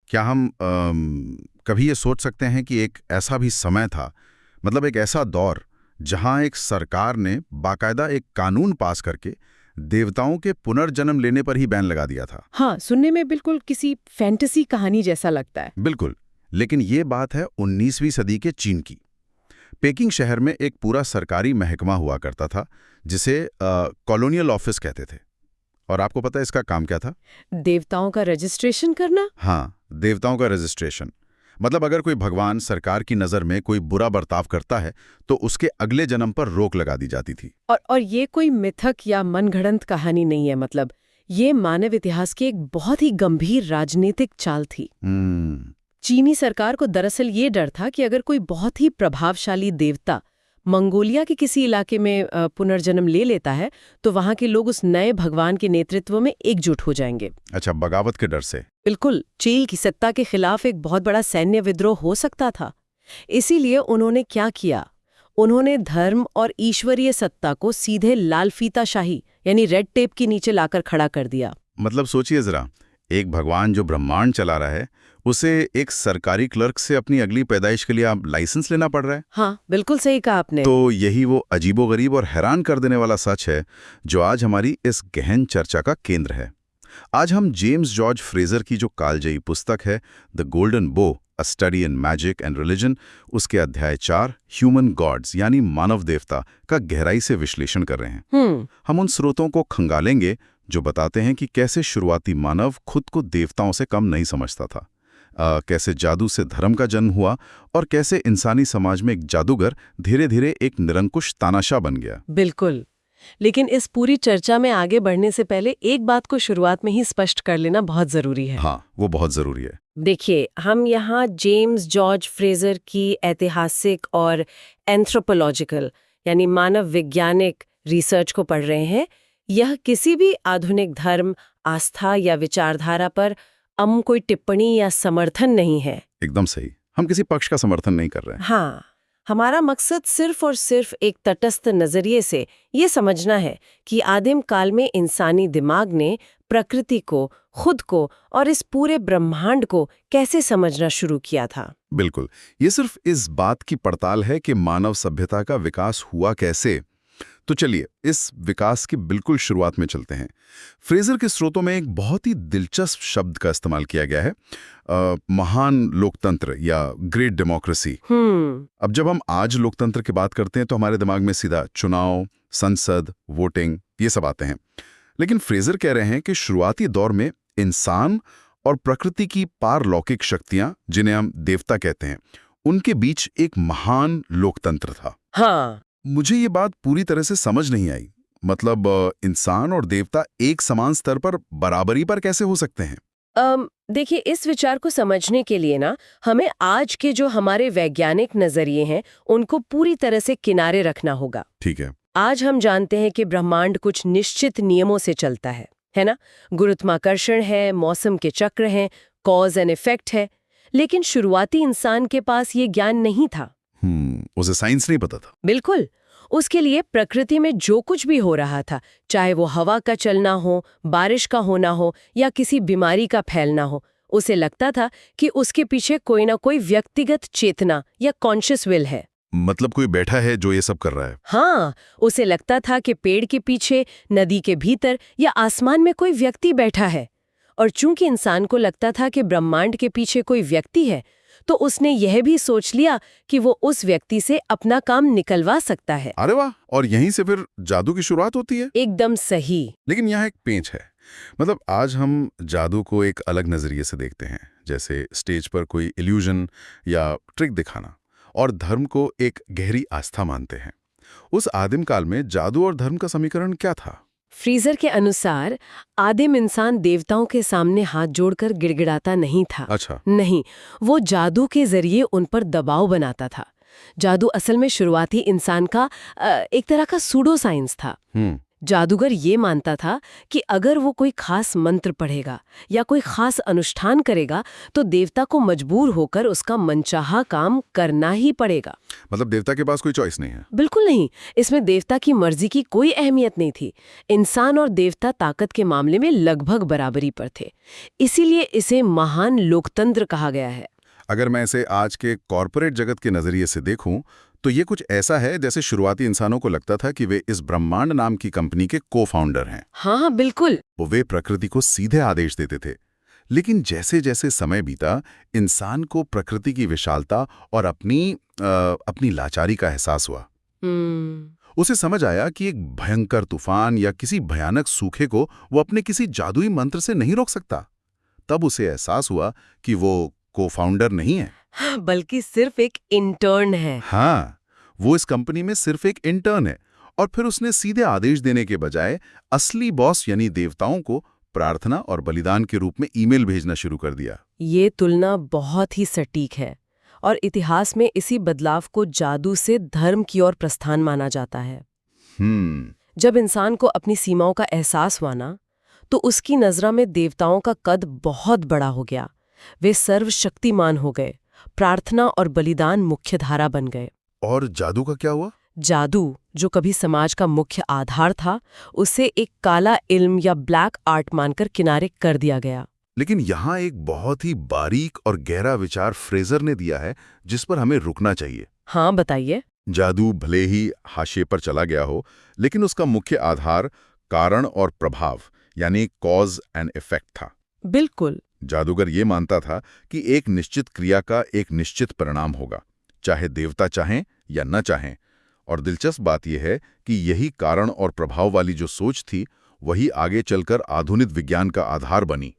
क्या हम कभी ये सोच सकते हैं कि एक ऐसा भी समय था, मतलब एक ऐसा दौर जहां एक सरकार ने बाकायदा एक कानून पास करके देवताओं के पुनर्जन्म लेने पर ही बैन लगा दिया था? हाँ, सुनने में बिल्कुल किसी फैंटेसी कहानी जैसा लगता है। बिल्कुल। लेकिन ये बात है 19वीं सदी के चीन की। पेकिंग शहर में एक पूरा सरकारी महकमा हुआ करता था जिसे कॉलोनियल ऑफिस कहते थे। और आपको पता है इसका काम क्या था? देवताओं का रजिस्ट्रेशन करना? हाँ, देवताओं का रजिस्ट्रेशन। मतलब अगर कोई भगवान सरकार की नज़र में कोई बुरा बर्ताव करता है तो उसके अगले जन्म पर रोक लगा दी जाती थी। और ये कोई मिथक या मनगढ़ंत कहानी नहीं है, मतलब ये मानव इतिहास की एक बहुत ही गंभीर राजनीतिक चाल थी। चीनी सरकार को दरअसल ये डर था कि अगर कोई बहुत ही प्रभावशाली देवता मंगोलिया के किसी इलाके में पुनर्जन्म ले लेता है तो वहां के लोग उस नए भगवान के नेतृत्व में एकजुट हो जाएंगे। अच्छा, बगावत के डर से? बिल्कुल, चीन की सत्ता के खिलाफ एक बहुत बड़ा सैन्य विद्रोह हो सकता था। इसीलिए उन्होंने क्या किया, उन्होंने धर्म और ईश्वरीय सत्ता को सीधे लाल फीताशाही यानी रेड टेप के नीचे लाकर खड़ा कर दिया। मतलब सोचिए जरा, एक भगवान जो ब्रह्मांड चला रहा है उसे एक सरकारी क्लर्क से अपनी अगली पैदाइश के लिए आप लाइसेंस लेना पड़ रहा है। हाँ, बिल्कुल सही कहा आपने। तो यही वो अजीबोगरीब और हैरान कर देने वाला सच है जो आज हमारी इस गहन चर्चा का केंद्र है। आज हम जेम्स जॉर्ज फ्रेजर की जो कालजयी पुस्तक है द गोल्डन बो, अ study in magic and religion, उसके अध्याय 4 ह्यूमन गॉड्स यानी मानव देवता का गहराई से विश्लेषण कर रहे हैं। हम उन स्रोतों को खंगालेंगे जो बताते हैं कि कैसे शुरुआती मानव खुद को देवताओं से कम नहीं समझता था, कैसे जादू से धर्म का जन्म हुआ और कैसे इंसानी समाज में एक जादूगर धीरे धीरे एक निरंकुश तानाशाह बन गया। बिल्कुल, लेकिन इस पूरी चर्चा में आगे बढ़ने से पहले एक बात को शुरुआत में ही स्पष्ट कर लेना बहुत जरूरी है। हाँ, वो बहुत जरूरी है। देखिए, हम यहाँ जेम्स जॉर्ज फ्रेजर की ऐतिहासिक और एंथ्रोपोलॉजिकल यानी मानव वैज्ञानिक रिसर्च को पढ़ रहे हैं। यह किसी भी आधुनिक धर्म, आस्था या विचारधारा पर कोई टिप्पणी या समर्थन नहीं है। एकदम सही, हम किसी पक्ष का समर्थन नहीं कर रहे हैं। हाँ, हमारा मकसद सिर्फ और सिर्फ एक तटस्थ नजरिए से ये समझना है कि आदिम काल में इंसानी दिमाग ने प्रकृति को, खुद को और इस पूरे ब्रह्मांड को कैसे समझना शुरू किया था। बिल्कुल, ये सिर्फ इस बात की पड़ताल है कि मानव सभ्यता का विकास हुआ कैसे। तो चलिए इस विकास की बिल्कुल शुरुआत में चलते हैं। फ्रेजर के स्रोतों में एक बहुत ही दिलचस्प शब्द का इस्तेमाल किया गया है, महान लोकतंत्र या ग्रेट डेमोक्रेसी। अब जब हम आज लोकतंत्र की बात करते हैं तो हमारे दिमाग में सीधा चुनाव, संसद, वोटिंग, ये सब आते हैं। लेकिन फ्रेजर कह रहे हैं कि शुरुआती दौर में इंसान और प्रकृति की पारलौकिक शक्तियां, जिन्हें हम देवता कहते हैं, उनके बीच एक महान लोकतंत्र था। हाँ, मुझे ये बात पूरी तरह से समझ नहीं आई। मतलब इंसान और देवता एक समान स्तर पर बराबरी पर कैसे हो सकते हैं? देखिए, इस विचार को समझने के लिए ना हमें आज के जो हमारे वैज्ञानिक नजरिए हैं उनको पूरी तरह से किनारे रखना होगा। ठीक है। आज हम जानते हैं कि ब्रह्मांड कुछ निश्चित नियमों से चलता है ना? गुरुत्वाकर्षण है, मौसम के चक्र हैं, कॉज एंड इफेक्ट है। लेकिन शुरुआती इंसान के पास ये ज्ञान नहीं था। उसे साइंस नहीं पता था। बिल्कुल, उसके लिए प्रकृति में जो कुछ भी हो रहा था, चाहे वो हवा का चलना हो, बारिश का होना हो या किसी बीमारी का फैलना हो, उसे लगता था कि उसके पीछे कोई ना कोई व्यक्तिगत चेतना या कॉन्शियस विल है। मतलब कोई बैठा है जो ये सब कर रहा है। हाँ, उसे लगता था कि पेड़ के पीछे, नदी के भीतर या आसमान में कोई व्यक्ति बैठा है। और चूंकि इंसान को लगता था कि ब्रह्मांड के पीछे कोई व्यक्ति है, तो उसने यह भी सोच लिया कि वो उस व्यक्ति से अपना काम निकलवा सकता है। अरे वाह! और यहीं से फिर जादू की शुरुआत होती है। एकदम सही। लेकिन यहाँ एक पेंच है। मतलब आज हम जादू को एक अलग नजरिए से देखते हैं, जैसे स्टेज पर कोई इल्यूजन या ट्रिक दिखाना, और धर्म को एक गहरी आस्था मानते हैं। उस आदिम काल में जादू और धर्म का समीकरण क्या था? फ्रीजर के अनुसार आदिम इंसान देवताओं के सामने हाथ जोड़कर गिड़गिड़ाता नहीं था। अच्छा। नहीं, वो जादू के जरिए उन पर दबाव बनाता था। जादू असल में शुरुआती इंसान का एक तरह का सूडो साइंस था। जादूगर ये मानता था कि अगर वो कोई खास मंत्र पढ़ेगा या कोई खास अनुष्ठान करेगा तो देवता को मजबूर होकर उसका मनचाहा काम करना ही पड़ेगा। मतलब देवता के पास कोई चॉइस नहीं है। बिल्कुल नहीं, इसमें देवता की मर्जी की कोई अहमियत नहीं थी। इंसान और देवता ताकत के मामले में लगभग बराबरी पर थे, इसीलिए इसे महान लोकतंत्र कहा गया है। अगर मैं इसे आज के कॉरपोरेट जगत के नजरिए से देखूं तो ये कुछ ऐसा है जैसे शुरुआती इंसानों को लगता था कि वे इस ब्रह्मांड नाम की कंपनी के को-फाउंडर हैं। हाँ बिल्कुल। वे प्रकृति को सीधे आदेश देते थे। लेकिन जैसे जैसे समय बीता, इंसान को प्रकृति की विशालता और अपनी लाचारी का एहसास हुआ। उसे समझ आया कि एक भयंकर तूफान या किसी भयानक सूखे को वो अपने किसी जादुई मंत्र से नहीं रोक सकता। तब उसे एहसास हुआ कि वो को-फाउंडर नहीं है, बल्कि सिर्फ एक इंटर्न है। हाँ, वो इस कंपनी में सिर्फ एक इंटर्न है। और फिर उसने सीधे आदेश देने के बजाय असली बॉस यानी देवताओं को प्रार्थना और बलिदान के रूप में ईमेल भेजना शुरू कर दिया। ये तुलना बहुत ही सटीक है और इतिहास में इसी बदलाव को जादू से धर्म की ओर प्रस्थान माना जाता है। जब इंसान को अपनी सीमाओं का एहसास हुआ ना, तो उसकी नजर में देवताओं का कद बहुत बड़ा हो गया। वे सर्वशक्तिमान हो गए, प्रार्थना और बलिदान मुख्य धारा बन गए। और जादू का क्या हुआ? जादू, जो कभी समाज का मुख्य आधार था, उसे एक काला इल्म या ब्लैक आर्ट मानकर किनारे कर दिया गया। लेकिन यहाँ एक बहुत ही बारीक और गहरा विचार फ्रेजर ने दिया है जिस पर हमें रुकना चाहिए। हाँ बताइए। जादू भले ही हाशिए पर चला गया हो, लेकिन उसका मुख्य आधार कारण और प्रभाव यानी कॉज एंड इफेक्ट था। बिल्कुल। जादूगर ये मानता था कि एक निश्चित क्रिया का एक निश्चित परिणाम होगा, चाहे देवता चाहें या न चाहें। और दिलचस्प बात यह है कि यही कारण और प्रभाव वाली जो सोच थी, वही आगे चलकर आधुनिक विज्ञान का आधार बनी।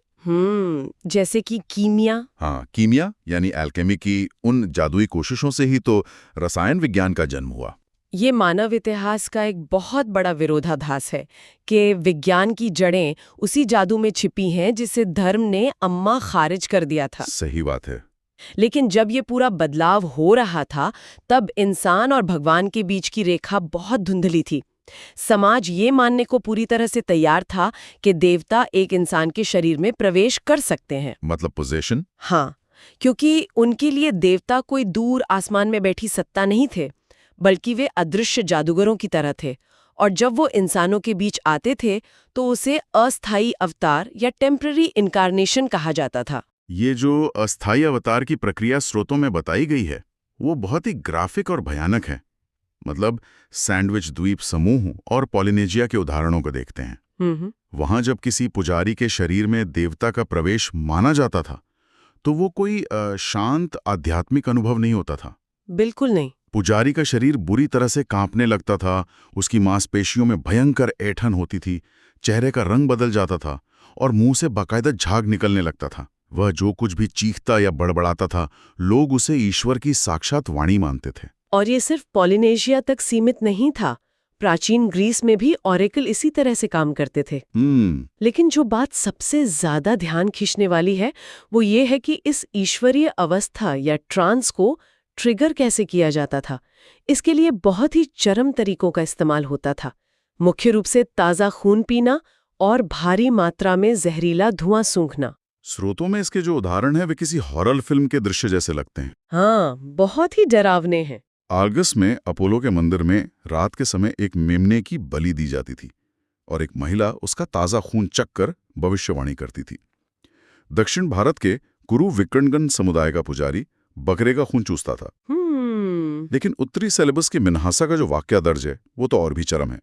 जैसे कि कीमिया। हाँ, कीमिया यानी एल्केमी की उन जादुई कोशिशों से ही तो रसायन विज्ञान का जन्म हुआ। ये मानव इतिहास का एक बहुत बड़ा विरोधाभास है कि विज्ञान की जड़ें उसी जादू में छिपी हैं जिसे धर्म ने अम्मा खारिज कर दिया था। सही बात है। लेकिन जब ये पूरा बदलाव हो रहा था, तब इंसान और भगवान के बीच की रेखा बहुत धुंधली थी। समाज ये मानने को पूरी तरह से तैयार था कि देवता एक इंसान के शरीर में प्रवेश कर सकते हैं। मतलब पोजेशन? हाँ, क्योंकि उनके लिए देवता कोई दूर आसमान में बैठी सत्ता नहीं थे, बल्कि वे अदृश्य जादूगरों की तरह थे। और जब वो इंसानों के बीच आते थे तो उसे अस्थायी अवतार या टेम्पररी इनकारनेशन कहा जाता था। ये जो अस्थायी अवतार की प्रक्रिया स्रोतों में बताई गई है, वो बहुत ही ग्राफिक और भयानक है। मतलब सैंडविच द्वीप समूह और पॉलिनेशिया के उदाहरणों को देखते हैं। वहां जब किसी पुजारी के शरीर में देवता का प्रवेश माना जाता था, तो वो कोई शांत आध्यात्मिक अनुभव नहीं होता था। बिल्कुल नहीं। पुजारी का शरीर बुरी तरह से कांपने लगता था, उसकी मांसपेशियों में भयंकर ऐंठन होती थी, चेहरे का रंग बदल जाता था और मुंह से बाकायदा झाग निकलने लगता था। वह जो कुछ भी चीखता या बड़बड़ाता था, लोग उसे ईश्वर की साक्षात वाणी मानते थे। और ये सिर्फ पॉलिनेशिया तक सीमित नहीं था। प्राचीन ग्रीस में भी ऑरेकल इसी तरह से काम करते थे। लेकिन जो बात सबसे ज्यादा ध्यान खींचने वाली है, वो ये है कि इस ईश्वरीय अवस्था या ट्रांस को ट्रिगर कैसे किया जाता था। इसके लिए बहुत ही चरम तरीकों का इस्तेमाल होता था। मुख्य रूप से ताज़ा खून पीना और भारी मात्रा में जहरीला धुआं सूंघना। स्रोतों में इसके जो उदाहरण हैं वे किसी हॉरर फिल्म के दृश्य जैसे लगते हैं। हाँ, बहुत ही डरावने हैं। आर्गस में अपोलो के मंदिर में रात के समय एक मेमने की बलि दी जाती थी और एक महिला उसका ताज़ा खून चखकर भविष्यवाणी करती थी। दक्षिण भारत के कुरु विकर्णगन समुदाय का पुजारी बकरे का खून चूसता था। लेकिन उत्तरी सेलेबस के मिन्हासा का जो वाकया दर्ज है वो तो और भी चरम है।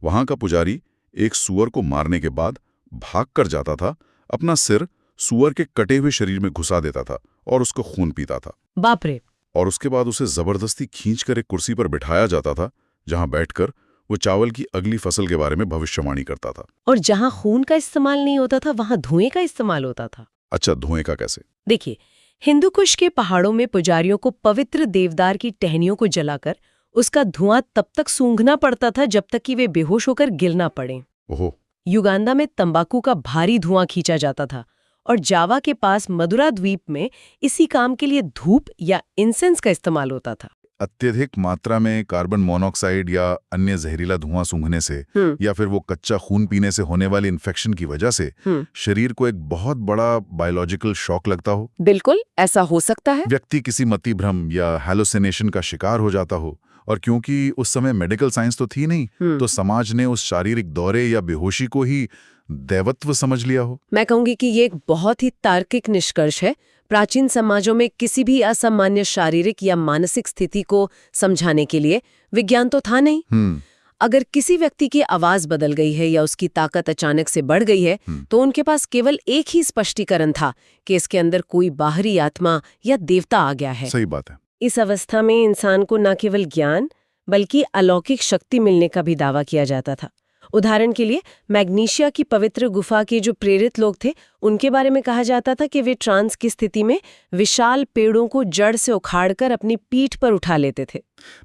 वहां का पुजारी एक सूअर को मारने के बाद भाग कर जाता था, अपना सिर सूअर के कटे हुए शरीर में घुसा देता था और उसको खून पीता था। बाप रे। और उसके बाद उसे जबरदस्ती खींचकर एक कुर्सी पर बिठाया जाता था, जहां बैठकर वो चावल की अगली फसल के बारे में भविष्यवाणी करता था। और जहां खून का इस्तेमाल नहीं होता था, वहां धुएं का इस्तेमाल होता था। अच्छा, धुएं का कैसे? देखिए, हिंदू कुश के पहाड़ों में पुजारियों को पवित्र देवदार की टहनियों को जलाकर उसका धुआं तब तक सूंघना पड़ता था जब तक कि वे बेहोश होकर गिर ना पड़े। ओहो। युगांडा में तंबाकू का भारी धुआं खींचा जाता था और जावा के पास मदुरा द्वीप में इसी काम के लिए धूप या इंसेंस का इस्तेमाल होता था। अत्यधिक मात्रा में कार्बन मोनोऑक्साइड या अन्य जहरीला धुआं सूंघने से या फिर वो कच्चा खून पीने से होने वाली इन्फेक्शन की वजह से शरीर को एक बहुत बड़ा बायोलॉजिकल शॉक लगता हो। बिल्कुल ऐसा हो सकता है। व्यक्ति किसी मति भ्रम या हैलोसिनेशन का शिकार हो जाता हो, और क्योंकि उस समय मेडिकल साइंस तो थी नहीं, तो समाज ने उस शारीरिक दौरे या बेहोशी को ही दैवत्व समझ लिया हो। मैं कहूंगी कि ये एक बहुत ही तार्किक निष्कर्ष है। प्राचीन समाजों में किसी भी असामान्य शारीरिक या मानसिक स्थिति को समझाने के लिए विज्ञान तो था नहीं। अगर किसी व्यक्ति की आवाज बदल गई है या उसकी ताकत अचानक से बढ़ गई है, तो उनके पास केवल एक ही स्पष्टीकरण था कि इसके अंदर कोई बाहरी आत्मा या देवता आ गया है। सही बात है। इस अवस्था में इंसान को न केवल ज्ञान बल्कि अलौकिक शक्ति मिलने का भी दावा किया जाता था। उदाहरण के लिए मैग्नीशिया की पवित्र गुफा के जो प्रेरित लोग थे, उनके बारे में कहा जाता था कि वे ट्रांस की स्थिति में विशाल पेड़ों को जड़ से उखाड़कर अपनी पीठ पर उठा लेते थे।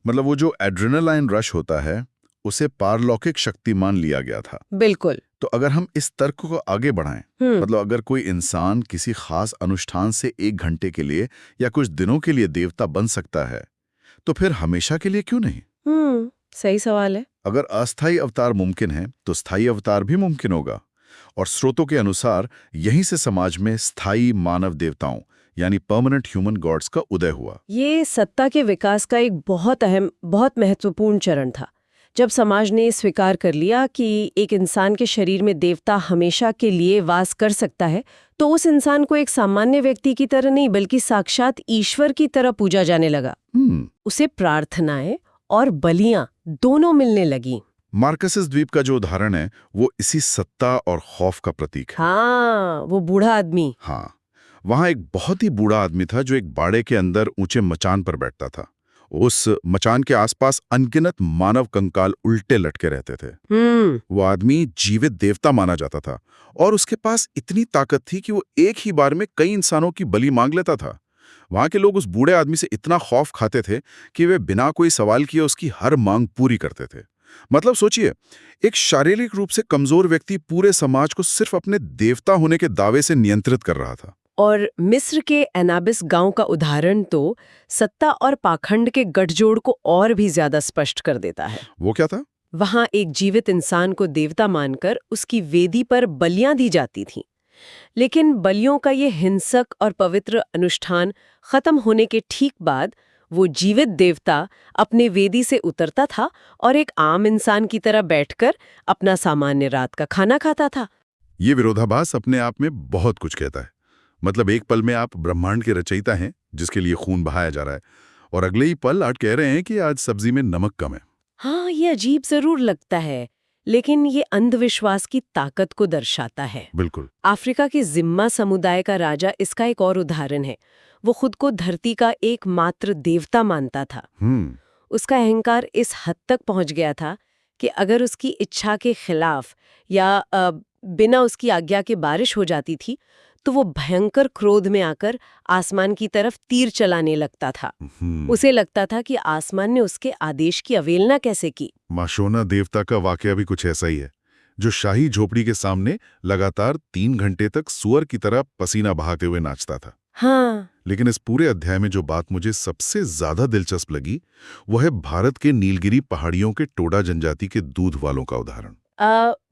मतलब वो जो एड्रेनालाइन रश होता है, उसे पारलौकिक शक्ति मान लिया गया था। बिल्कुल। तो अगर हम इस तर्क को आगे बढ़ाएं, मतलब अगर कोई इंसान किसी खास अनुष्ठान से 1 घंटे के लिए या कुछ दिनों के लिए देवता बन सकता है, तो फिर हमेशा के लिए क्यों नहीं? सही सवाल है। अगर अस्थायी अवतार मुमकिन है, तो स्थायी अवतार भी मुमकिन होगा। और स्रोतों के अनुसार यहीं से समाज में स्थायी मानव देवताओं यानी परमानेंट ह्यूमन गॉड्स का उदय हुआ। ये सत्ता के विकास का एक बहुत अहम, बहुत महत्वपूर्ण चरण था। जब समाज ने स्वीकार कर लिया कि एक इंसान के शरीर में देवता हमेशा के लिए वास कर सकता है, तो उस इंसान को एक सामान्य व्यक्ति की तरह नहीं बल्कि साक्षात ईश्वर की तरह पूजा जाने लगा। उसे प्रार्थनाएं और बलियां दोनों मिलने लगी। मार्कसिस द्वीप का जो उदाहरण है, वो इसी सत्ता और खौफ का प्रतीक है। हाँ, वो बूढ़ा आदमी। हाँ, वहां एक बहुत ही बूढ़ा आदमी था जो एक बाड़े के अंदर ऊंचे मचान पर बैठता था। उस मचान के आसपास अनगिनत मानव कंकाल उल्टे लटके रहते थे। वो आदमी जीवित देवता माना जाता था और उसके पास इतनी ताकत थी कि वो एक ही बार में कई इंसानों की बलि मांग लेता था। वहां के लोग उस बूढ़े आदमी से इतना खौफ खाते थे कि वे बिना कोई सवाल किए उसकी हर मांग पूरी करते थे। मतलब सोचिए, एक शारीरिक रूप से कमजोर व्यक्ति पूरे समाज को सिर्फ अपने देवता होने के दावे से नियंत्रित कर रहा था। और मिस्र के एनाबिस गांव का उदाहरण तो सत्ता और पाखंड के गठजोड़ को और भी ज्यादा स्पष्ट कर देता है। वो क्या था? वहां एक जीवित इंसान को देवता मानकर उसकी वेदी पर बलियां दी जाती थीं। लेकिन बलियों का ये हिंसक और पवित्र अनुष्ठान खत्म होने के ठीक बाद वो जीवित देवता अपने वेदी से उतरता था और एक आम इंसान की तरह बैठकर अपना सामान्य रात का खाना खाता था। ये विरोधाभास अपने आप में बहुत कुछ कहता है। मतलब एक पल में आप ब्रह्मांड के रचयिता हैं जिसके लिए खून बहाया जा रहा है, और अगले ही पल आप कह रहे हैं कि आज सब्जी में नमक कम है। हाँ, ये अजीब जरूर लगता है, लेकिन ये अंधविश्वास की ताकत को दर्शाता है। बिल्कुल। अफ्रीका के जिम्मा समुदाय का राजा इसका एक और उदाहरण है। वो खुद को धरती का एकमात्र देवता मानता था। उसका अहंकार इस हद तक पहुंच गया था कि अगर उसकी इच्छा के खिलाफ या बिना उसकी आज्ञा के बारिश हो जाती थी, तो वो भयंकर क्रोध में आकर आसमान की तरफ तीर चलाने लगता था। उसे लगता था कि आसमान ने उसके आदेश की अवहेलना कैसे की। माशोना देवता का वाकया भी कुछ ऐसा ही है, जो शाही झोपड़ी के सामने लगातार 3 घंटे तक सुअर की तरह पसीना बहाते हुए नाचता था। हाँ। लेकिन इस पूरे अध्याय में जो बात मुझे सबसे ज्यादा दिलचस्प लगी, वो है भारत के नीलगिरी पहाड़ियों के टोडा जनजाति के दूध वालों का उदाहरण।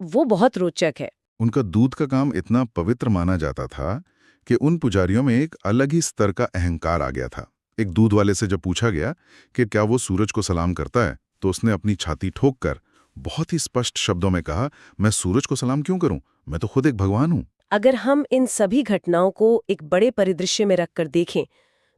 वो बहुत रोचक है। उनका दूध का काम इतना पवित्र माना जाता था कि उन पुजारियों में एक अलग ही स्तर का अहंकार आ गया था। एक दूध वाले से जब पूछा गया कि क्या वो सूरज को सलाम करता है, तो उसने अपनी छाती ठोककर बहुत ही स्पष्ट शब्दों में कहा, मैं सूरज को सलाम क्यों करूं, मैं तो खुद एक भगवान हूं। अगर हम इन सभी घटनाओं को एक बड़े परिदृश्य में रखकर देखें,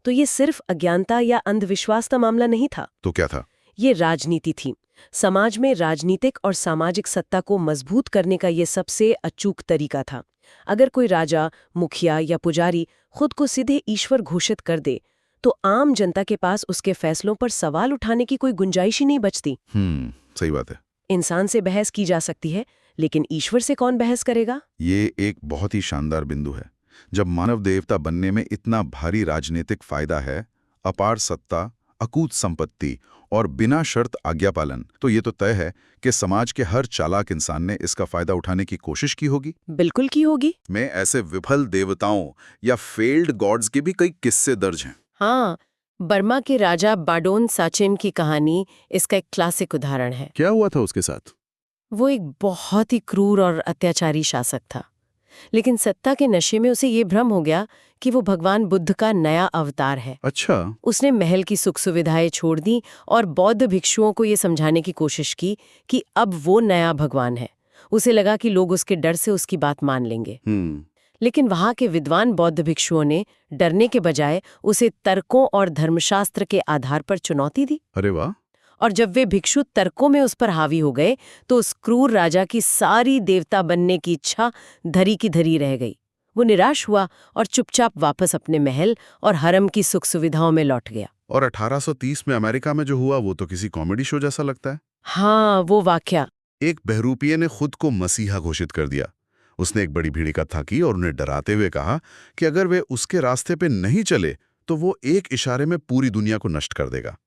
तो ये सिर्फ अज्ञानता या अंधविश्वास का मामला नहीं था। तो क्या था? ये राजनीति थी। समाज में राजनीतिक और सामाजिक सत्ता को मजबूत करने का ये सबसे अचूक तरीका था। अगर कोई राजा, मुखिया या पुजारी खुद को सीधे ईश्वर घोषित कर दे, तो आम जनता के पास उसके फैसलों पर सवाल उठाने की कोई गुंजाइश ही नहीं बचती। सही बात है। इंसान से बहस की जा सकती है, लेकिन ईश्वर से कौन बहस करेगा? ये एक बहुत ही शानदार बिंदु है। जब मानव देवता बनने में इतना भारी राजनीतिक फायदा है, अपार सत्ता, अकूत संपत्ति और बिना शर्त आज्ञा पालन, तो ये तो तय है कि समाज के हर चालाक इंसान ने इसका फायदा उठाने की कोशिश की होगी। बिल्कुल की होगी। में ऐसे विफल देवताओं या फेल्ड गॉड्स के भी कई किस्से दर्ज हैं। हाँ, बर्मा के राजा बाडोन साचेम की कहानी इसका एक क्लासिक उदाहरण है। क्या हुआ था उसके साथ? वो एक बहुत ही क्रूर और अत्याचारी शासक था, लेकिन सत्ता के नशे में उसे ये भ्रम हो गया कि वो भगवान बुद्ध का नया अवतार है। अच्छा। उसने महल की सुख सुविधाएं छोड़ दी और बौद्ध भिक्षुओं को ये समझाने की कोशिश की कि अब वो नया भगवान है। उसे लगा कि लोग उसके डर से उसकी बात मान लेंगे। लेकिन वहां के विद्वान बौद्ध भिक्षुओं ने डरने के बजाय उसे तर्कों और धर्मशास्त्र के आधार पर चुनौती दी। अरे वाह। और जब वे भिक्षु तर्कों में उस पर हावी हो गए तो उस क्रूर राजा की सारी देवता बनने की इच्छा धरी की धरी रह गई। वो निराश हुआ और चुपचाप वापस अपने महल और हरम की सुख सुविधाओं में लौट गया। और 1830 में अमेरिका में जो हुआ वो तो किसी कॉमेडी शो जैसा लगता है। हाँ, वो वाकया। एक बहरूपीय ने खुद को मसीहा घोषित कर दिया। उसने एक बड़ी भीड़ इकट्ठा की और उन्हें डराते हुए कहा कि अगर वे उसके रास्ते पे नहीं चले तो वो एक इशारे में पूरी दुनिया को नष्ट कर देगा।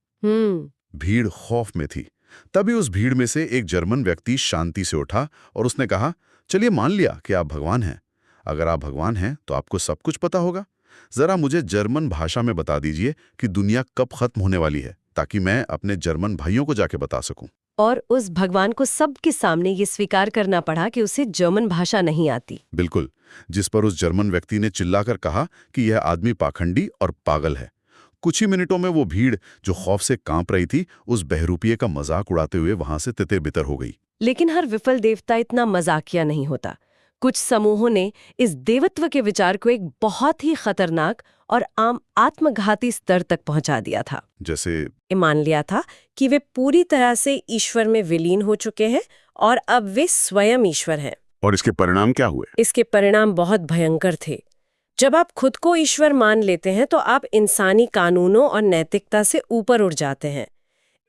भीड़ खौफ में थी। तभी उस भीड़ में से एक जर्मन व्यक्ति शांति से उठा और उसने कहा, चलिए मान लिया कि आप भगवान हैं। अगर आप भगवान हैं तो आपको सब कुछ पता होगा। जरा मुझे जर्मन भाषा में बता दीजिए कि दुनिया कब खत्म होने वाली है, ताकि मैं अपने जर्मन भाइयों को जाके बता सकूं। और उस भगवान को सबके सामने ये स्वीकार करना पड़ा कि उसे जर्मन भाषा नहीं आती। बिल्कुल। जिस पर उस जर्मन व्यक्ति ने चिल्लाकर कहा कि यह आदमी पाखंडी और पागल है। कुछ ही मिनटों में वो भीड़ जो खौफ से कांप रही थी, उस बहरूपीय का मजाक उड़ाते हुए वहां से तितर-बितर हो गई। लेकिन हर विफल देवता इतना मजाकिया नहीं होता। कुछ समूहों ने इस देवत्व के विचार को एक बहुत ही खतरनाक और आत्मघाती स्तर तक पहुंचा दिया था। जैसे ये मान लिया था कि वे पूरी तरह से ईश्वर में विलीन हो चुके हैं और अब वे स्वयं ईश्वर हैं। और इसके परिणाम क्या हुए? इसके परिणाम बहुत भयंकर थे। जब आप खुद को ईश्वर मान लेते हैं तो आप इंसानी कानूनों और नैतिकता से ऊपर उठ जाते हैं।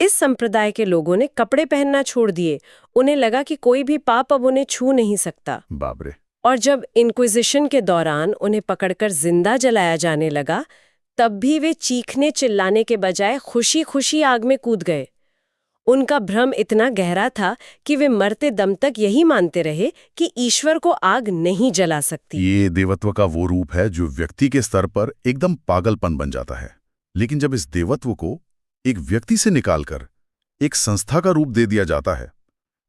इस संप्रदाय के लोगों ने कपड़े पहनना छोड़ दिए। उन्हें लगा कि कोई भी पाप अब उन्हें छू नहीं सकता। बाप रे। और जब इंक्विजिशन के दौरान उन्हें पकड़कर जिंदा जलाया जाने लगा, तब भी वे चीखने चिल्लाने के बजाय खुशी खुशी आग में कूद गए। उनका भ्रम इतना गहरा था कि वे मरते दम तक यही मानते रहे कि ईश्वर को आग नहीं जला सकती। ये देवत्व का वो रूप है जो व्यक्ति के स्तर पर एकदम पागलपन बन जाता है। लेकिन जब इस देवत्व को एक व्यक्ति से निकालकर एक संस्था का रूप दे दिया जाता है,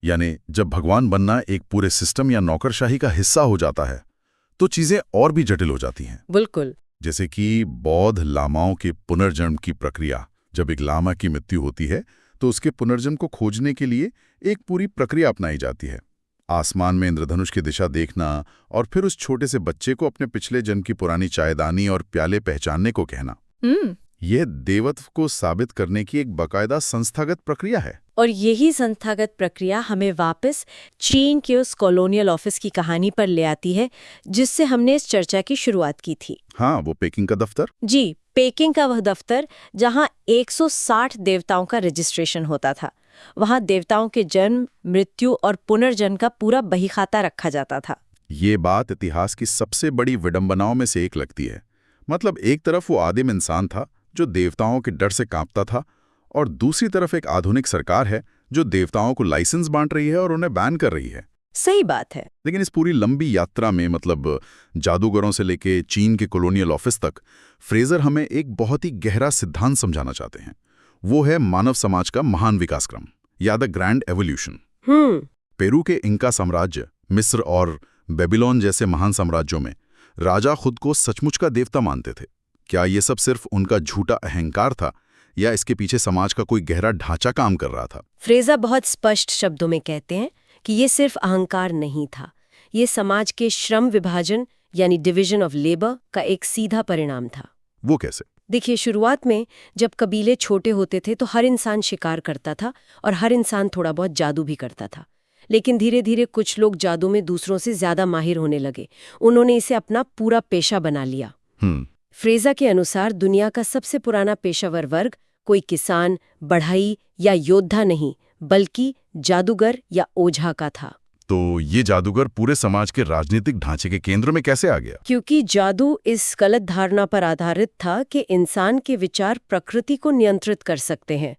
यानी जब भगवान बनना एक पूरे सिस्टम या नौकरशाही का हिस्सा हो जाता है, तो चीजें और भी जटिल हो जाती हैं। बिल्कुल। जैसे कि बौद्ध लामाओं के पुनर्जन्म की प्रक्रिया। जब एक लामा की मृत्यु होती है तो उसके पुनर्जन्म को खोजने के लिए एक पूरी प्रक्रिया अपनाई जाती है। आसमान में इंद्रधनुष की दिशा देखना और फिर उस छोटे से बच्चे को अपने पिछले जन्म की पुरानी चायदानी और प्याले पहचानने को कहना। यह देवत्व को साबित करने की एक बाकायदा संस्थागत प्रक्रिया है। और यही संस्थागत प्रक्रिया हमें वापस चीन के उस कॉलोनियल ऑफिस की कहानी पर ले आती है जिससे हमने इस चर्चा की शुरुआत की थी। हाँ, वो पेकिंग का दफ्तर। जी, पेकिंग का वह दफ्तर जहां 160 देवताओं का रजिस्ट्रेशन होता था। वहां देवताओं के जन्म, मृत्यु और पुनर्जन्म का पूरा बहीखाता रखा जाता था। ये बात इतिहास की सबसे बड़ी विडंबनाओं में से एक लगती है। मतलब एक तरफ वो आदिम इंसान था जो देवताओं के डर से कांपता था, और दूसरी तरफ एक आधुनिक सरकार है जो देवताओं को लाइसेंस बांट रही है और उन्हें बैन कर रही है। सही बात है। लेकिन इस पूरी लंबी यात्रा में, मतलब जादूगरों से लेके चीन के कॉलोनियल ऑफिस तक, फ्रेजर हमें एक बहुत ही गहरा सिद्धांत समझाना चाहते हैं। वो है मानव समाज का महान विकास क्रम, या द ग्रैंड एवोल्यूशन। पेरू के इंका साम्राज्य, मिस्र और बेबीलोन जैसे महान साम्राज्यों में राजा खुद को सचमुच का देवता मानते थे। क्या ये सब सिर्फ उनका झूठा अहंकार था, या इसके पीछे समाज का कोई गहरा ढांचा काम कर रहा था? फ्रेजर बहुत स्पष्ट शब्दों में कहते हैं कि ये सिर्फ अहंकार नहीं था, ये समाज के श्रम विभाजन यानी डिवीजन ऑफ लेबर का एक सीधा परिणाम था। वो कैसे? देखिए, शुरुआत में जब कबीले छोटे होते थे तो हर इंसान शिकार करता था और हर इंसान थोड़ा बहुत जादू भी करता था। लेकिन धीरे धीरे कुछ लोग जादू में दूसरों से ज्यादा माहिर होने लगे। उन्होंने इसे अपना पूरा पेशा बना लिया। फ्रेजा के अनुसार दुनिया का सबसे पुराना पेशावर वर्ग कोई किसान, बढ़ई या योद्धा नहीं, बल्कि जादूगर या ओझा का था। तो ये जादूगर पूरे समाज के राजनीतिक ढांचे के केंद्र में कैसे आ गया? क्योंकि जादू इस गलत धारणा पर आधारित था कि इंसान के विचार प्रकृति को नियंत्रित कर सकते हैं।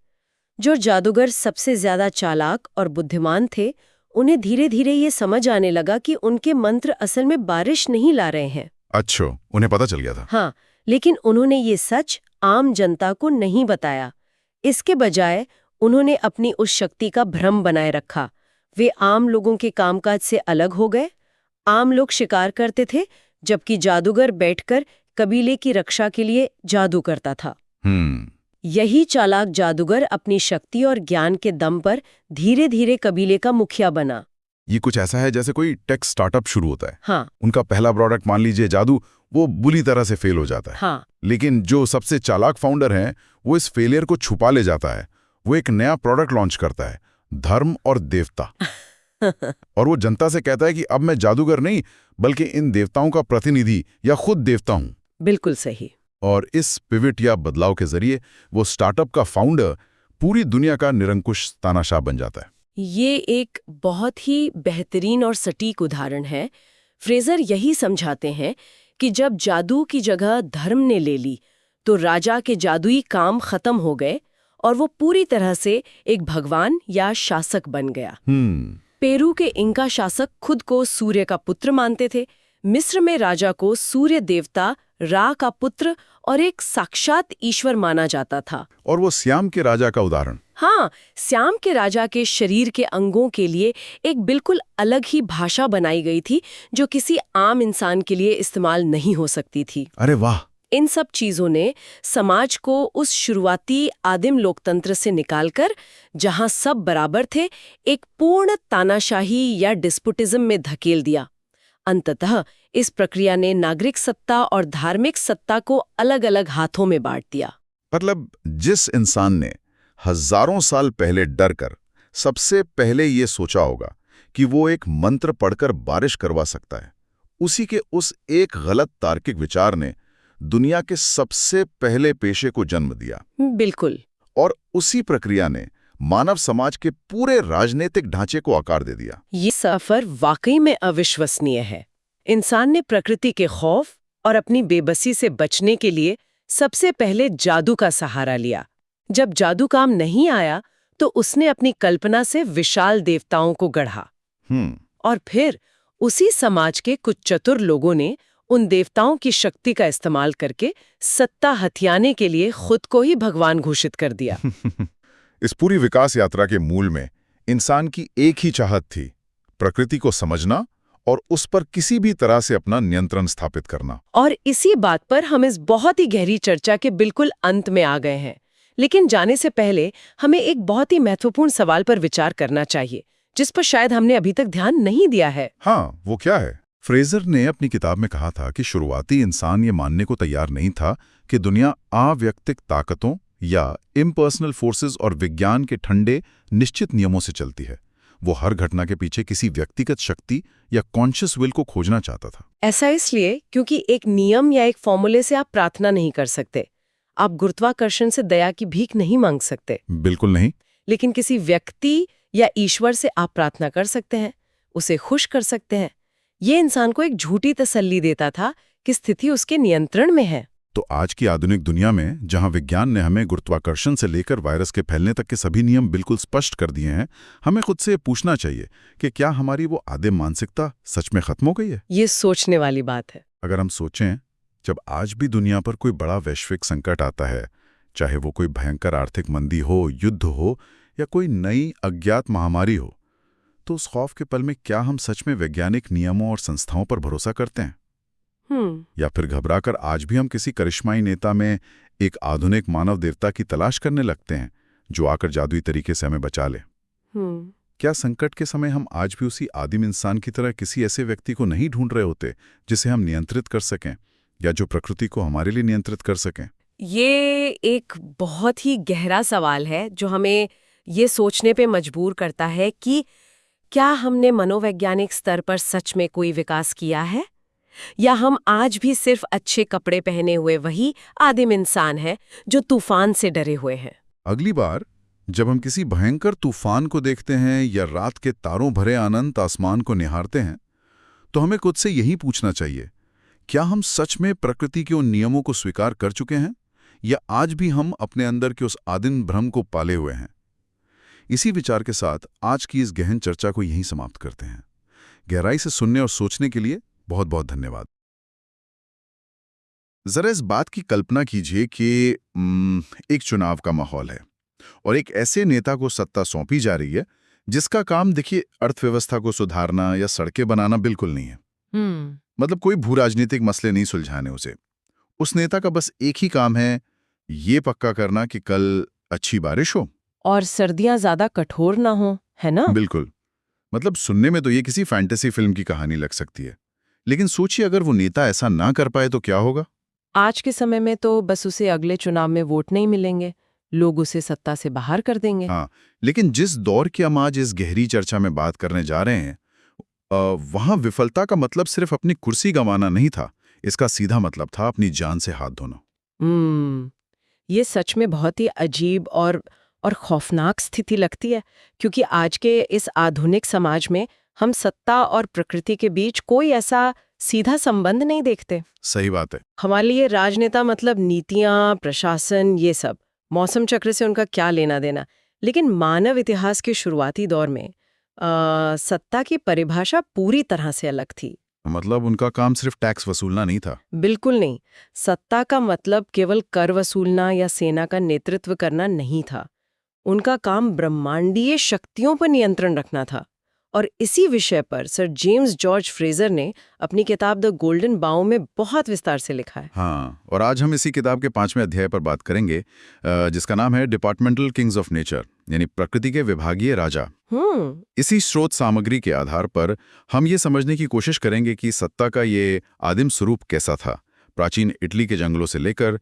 जो जादूगर सबसे ज्यादा चालाक और बुद्धिमान थे, उन्हें धीरे धीरे ये समझ आने लगा कि उनके मंत्र असल में बारिश नहीं ला रहे हैं। अच्छा, उन्हें पता चल गया था। हाँ, लेकिन उन्होंने ये सच आम जनता को नहीं बताया। इसके बजाय उन्होंने अपनी उस शक्ति का भ्रम बनाए रखा। वे आम लोगों के कामकाज से अलग हो गए। आम लोग शिकार करते थे, जबकि जादूगर बैठकर कबीले की रक्षा के लिए जादू करता था। यही चालाक जादूगर अपनी शक्ति और ज्ञान के दम पर धीरे धीरे कबीले का मुखिया बना। ये कुछ ऐसा है जैसे कोई टेक स्टार्टअप शुरू होता है। हाँ। उनका पहला प्रोडक्ट मान लीजिए जादू, वो बुरी तरह से फेल हो जाता है। हाँ। लेकिन जो सबसे चालाक फाउंडर हैं, वो इस फेलियर को छुपा ले जाता है। वो एक नया प्रोडक्ट लॉन्च करता है, धर्म और देवता। और वो जनता से कहता है कि अब मैं जादूगर नहीं, बल्कि इन देवताओं का प्रतिनिधि या खुद देवता हूं। बिल्कुल सही। और इस पिवट या बदलाव के जरिए वो स्टार्टअप का फाउंडर पूरी दुनिया का निरंकुश तानाशाह बन जाता है। ये एक बहुत ही बेहतरीन और सटीक उदाहरण है। फ्रेजर यही समझाते हैं कि जब जादू की जगह धर्म ने ले ली, तो राजा के जादुई काम खत्म हो गए और वो पूरी तरह से एक भगवान या शासक बन गया। पेरू के इंका शासक खुद को सूर्य का पुत्र मानते थे। मिस्र में राजा को सूर्य देवता रा का पुत्र और एक साक्षात ईश्वर माना जाता था। और वो श्याम के राजा का उदाहरण। हाँ, श्याम के राजा के शरीर के अंगों के लिए एक बिल्कुल अलग ही भाषा बनाई गई थी, जो किसी आम इंसान के लिए इस्तेमाल नहीं हो सकती थी। अरे वाह! इन सब चीजों ने समाज को उस शुरुआती आदिम लोकतंत्र से निकालकर, जहां सब बराबर थे, एक पूर्ण तानाशाही या डिस्पुटिज्म में धकेल दिया। अंततः इस प्रक्रिया ने नागरिक सत्ता और धार्मिक सत्ता को अलग-अलग हाथों में बांट दिया। मतलब जिस इंसान ने हजारों साल पहले डरकर सबसे पहले ये सोचा होगा कि वो एक मंत्र पढ़कर बारिश करवा सकता है, उसी के उस एक गलत तार्किक विचार ने दुनिया के सबसे पहले पेशे को जन्म दिया। बिल्कुल। और उसी प्रक्रिया ने मानव समाज के पूरे राजनीतिक ढांचे को आकार दे दिया। ये सफर वाकई में अविश्वसनीय है। इंसान ने प्रकृति के खौफ और अपनी बेबसी से बचने के लिए सबसे पहले जादू का सहारा लिया। जब जादू काम नहीं आया, तो उसने अपनी कल्पना से विशाल देवताओं को गढ़ा। और फिर उसी समाज के कुछ चतुर लोगों ने उन देवताओं की शक्ति का इस्तेमाल करके सत्ता हथियाने के लिए खुद को ही भगवान घोषित कर दिया। इस पूरी विकास यात्रा के मूल में इंसान की एक ही चाहत थी, प्रकृति को समझना और उस पर किसी भी तरह से अपना नियंत्रण स्थापित करना। और इसी बात पर हम इस बहुत ही गहरी चर्चा के बिल्कुल अंत में आ गए हैं। लेकिन जाने से पहले हमें एक बहुत ही महत्वपूर्ण सवाल पर विचार करना चाहिए, जिस पर शायद हमने अभी तक ध्यान नहीं दिया है। हाँ, वो क्या है? फ्रेजर ने अपनी किताब में कहा था कि शुरुआती इंसान ये मानने को तैयार नहीं था कि दुनिया अव्यक्तिक ताकतों या इम्पर्सनल फोर्सेस और विज्ञान के ठंडे निश्चित नियमों से चलती है। वो हर घटना के पीछे किसी व्यक्तिगत शक्ति या कॉन्शियस विल को खोजना चाहता था। ऐसा इसलिए क्योंकि एक नियम या एक फॉर्मूले से आप प्रार्थना नहीं कर सकते। आप गुरुत्वाकर्षण से दया की भीख नहीं मांग सकते। बिल्कुल नहीं। लेकिन किसी व्यक्ति या ईश्वर से आप प्रार्थना कर सकते हैं, उसे खुश कर सकते हैं। ये इंसान को एक झूठी तसल्ली देता था कि स्थिति उसके नियंत्रण में है। तो आज की आधुनिक दुनिया में, जहां विज्ञान ने हमें गुरुत्वाकर्षण से लेकर वायरस के फैलने तक के सभी नियम बिल्कुल स्पष्ट कर दिए हैं, हमें खुद से पूछना चाहिए कि क्या हमारी वो आदिम मानसिकता सच में खत्म हो गई है? ये सोचने वाली बात है। अगर हम सोचें, जब आज भी दुनिया पर कोई बड़ा वैश्विक संकट आता है, चाहे वो कोई भयंकर आर्थिक मंदी हो, युद्ध हो या कोई नई अज्ञात महामारी हो, तो उस खौफ के पल में क्या हम सच में वैज्ञानिक नियमों और संस्थाओं पर भरोसा करते हैं? या फिर घबराकर आज भी हम किसी करिश्माई नेता में एक आधुनिक मानव देवता की तलाश करने लगते हैं जो आकर जादुई तरीके से हमें बचा ले? क्या संकट के समय हम आज भी उसी आदिम इंसान की तरह किसी ऐसे व्यक्ति को नहीं ढूंढ रहे होते जिसे हम नियंत्रित कर सकें या जो प्रकृति को हमारे लिए नियंत्रित कर सकें? ये एक बहुत ही गहरा सवाल है जो हमें ये सोचने पे मजबूर करता है कि क्या हमने मनोवैज्ञानिक स्तर पर सच में कोई विकास किया है, या हम आज भी सिर्फ अच्छे कपड़े पहने हुए वही आदिम इंसान हैं जो तूफान से डरे हुए हैं। अगली बार जब हम किसी भयंकर तूफान को देखते हैं या रात के तारों भरे अनंत आसमान को निहारते हैं, तो हमें खुद से यही पूछना चाहिए, क्या हम सच में प्रकृति के उन नियमों को स्वीकार कर चुके हैं या आज भी हम अपने अंदर के उस आदिम भ्रम को पाले हुए हैं? इसी विचार के साथ आज की इस गहन चर्चा को यहीं समाप्त करते हैं। गहराई से सुनने और सोचने के लिए बहुत बहुत धन्यवाद। जरा इस बात की कल्पना कीजिए कि एक चुनाव का माहौल है और एक ऐसे नेता को सत्ता सौंपी जा रही है जिसका काम देखिए अर्थव्यवस्था को सुधारना या सड़कें बनाना बिल्कुल नहीं है। मतलब कोई भू राजनीतिक मसले नहीं सुलझाने उसे। उस नेता का बस एक ही काम है, ये पक्का करना कि कल अच्छी बारिश हो। और सर्दियां ज्यादा कठोर ना हो, है ना? बिल्कुल। मतलब सुनने में तो ये किसी फैंटेसी फिल्म की कहानी लग सकती है, लेकिन सोचिए अगर वो नेता ऐसा ना कर पाए तो क्या होगा। आज के समय में तो बस उसे अगले चुनाव में वोट नहीं मिलेंगे, लोग उसे सत्ता से बाहर कर देंगे। हाँ, लेकिन जिस दौर की हम आज इस गहरी चर्चा में बात करने जा रहे हैं, वहां विफलता का मतलब सिर्फ अपनी कुर्सी गंवाना नहीं था, इसका सीधा मतलब था अपनी जान से हाथ धोना। ये सच में बहुत ही अजीब और खौफनाक स्थिति लगती है, क्योंकि आज के इस आधुनिक समाज में हम सत्ता और प्रकृति के बीच कोई ऐसा सीधा संबंध नहीं देखते। सही बात है। हमारे लिए राजनेता मतलब नीतियां, प्रशासन, ये सब। मौसम चक्र से उनका क्या लेना देना। लेकिन मानव इतिहास के शुरुआती दौर में सत्ता की परिभाषा पूरी तरह से अलग थी। मतलब उनका काम सिर्फ टैक्स वसूलना नहीं था। बिल्कुल नहीं। सत्ता का मतलब केवल कर वसूलना या सेना का नेतृत्व करना नहीं था। उनका काम ब्रह्मांडीय शक्तियों पर नियंत्रण रखना था। और इसी विषय पर सर जेम्स जॉर्ज फ्रेजर ने अपनी किताब द गोल्डन बाउ में बहुत विस्तार से लिखा है। हाँ, और आज हम इसी किताब के 5वें अध्याय पर बात करेंगे, जिसका नाम है डिपार्टमेंटल किंग्स ऑफ नेचर, यानी प्रकृति के विभागीय राजा। इसी स्रोत सामग्री के आधार पर हम ये समझने की कोशिश करेंगे कि सत्ता का ये आदिम स्वरूप कैसा था, प्राचीन इटली के जंगलों से लेकर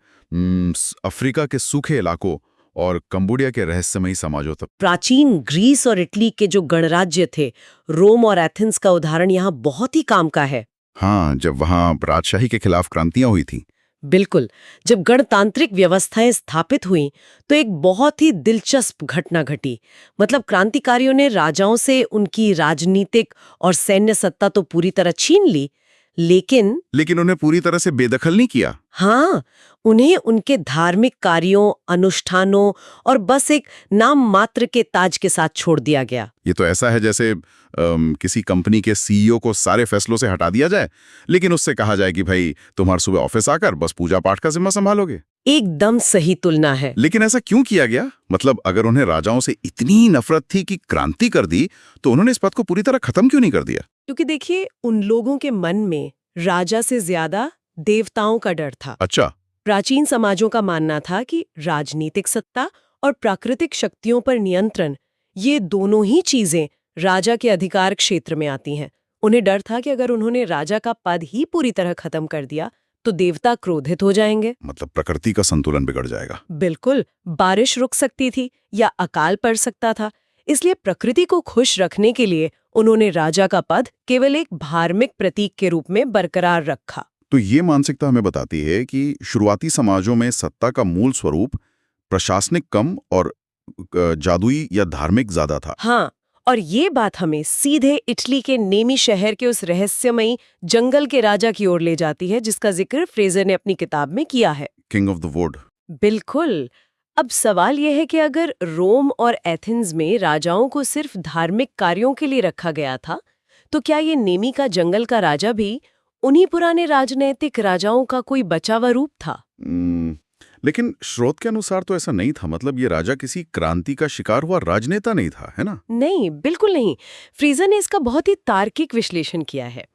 अफ्रीका के सूखे इलाकों और कंबोडिया के रहस्यमयी समाजों तक। प्राचीन ग्रीस और इटली के जो गणराज्य थे, रोम और एथेंस का उदाहरण यहाँ बहुत ही काम का है। हाँ, जब वहाँ राजशाही के खिलाफ क्रांतियां हुई थी। बिल्कुल। जब गणतांत्रिक व्यवस्थाएं स्थापित हुईं तो एक बहुत ही दिलचस्प घटना घटी। मतलब क्रांतिकारियों ने राजाओं से उनकी राजनीतिक और सैन्य सत्ता तो पूरी तरह छीन ली, लेकिन उन्हें पूरी तरह से बेदखल नहीं किया। हाँ, उन्हें उनके धार्मिक कार्यों, अनुष्ठानों और बस एक नाम मात्र के ताज के साथ छोड़ दिया गया। ये तो ऐसा है जैसे किसी कंपनी के सीईओ को सारे फैसलों से हटा दिया जाए, लेकिन उससे कहा जाए कि भाई तुम हर सुबह ऑफिस आकर बस पूजा पाठ का जिम्मा संभालोगे। एकदम सही तुलना है। लेकिन ऐसा क्यों किया गया? मतलब अगर उन्हें राजाओं से इतनी नफरत थी कि क्रांति कर दी, तो उन्होंने इस बात को पूरी तरह खत्म क्यों नहीं कर दिया? क्योंकि देखिए, उन लोगों के मन में राजा से ज्यादा देवताओं का डर था। अच्छा। प्राचीन समाजों का मानना था कि राजनीतिक सत्ता और प्राकृतिक शक्तियों पर नियंत्रण, ये दोनों ही चीजें राजा के अधिकार क्षेत्र में आती हैं। उन्हें डर था कि अगर उन्होंने राजा का पद ही पूरी तरह खत्म कर दिया तो देवता क्रोधित हो जाएंगे। मतलब प्रकृति का संतुलन बिगड़ जाएगा। बिल्कुल, बारिश रुक सकती थी या अकाल पड़ सकता था। इसलिए प्रकृति को खुश रखने के लिए उन्होंने राजा का पद केवल एक धार्मिक प्रतीक के रूप में बरकरार रखा। तो ये मानसिकता हमें बताती है कि शुरुआती समाजों में सत्ता का मूल स्वरूप प्रशासनिक कम और जादुई या धार्मिक ज्यादा था। हाँ, और ये बात हमें सीधे इटली के नेमी शहर के उस रहस्यमयी जंगल के राजा की ओर ले जाती है, जिसका जिक्र फ्रेजर ने अपनी किताब में किया है। King of the wood. बिल्कुल। अब सवाल यह है कि अगर रोम और एथेंस में राजाओं को सिर्फ धार्मिक कार्यों के लिए रखा गया था, तो क्या ये नेमी का जंगल का राजा भी उन्हीं पुराने राजनैतिक राजाओं का कोई बचा हुआ रूप था? लेकिन स्रोत के अनुसार तो ऐसा नहीं था। मतलब ये राजा किसी क्रांति का शिकार हुआ राजनेता नहीं था, है ना? नहीं, बिल्कुल नहीं। फ्रेजर ने इसका बहुत ही तार्किक विश्लेषण किया है।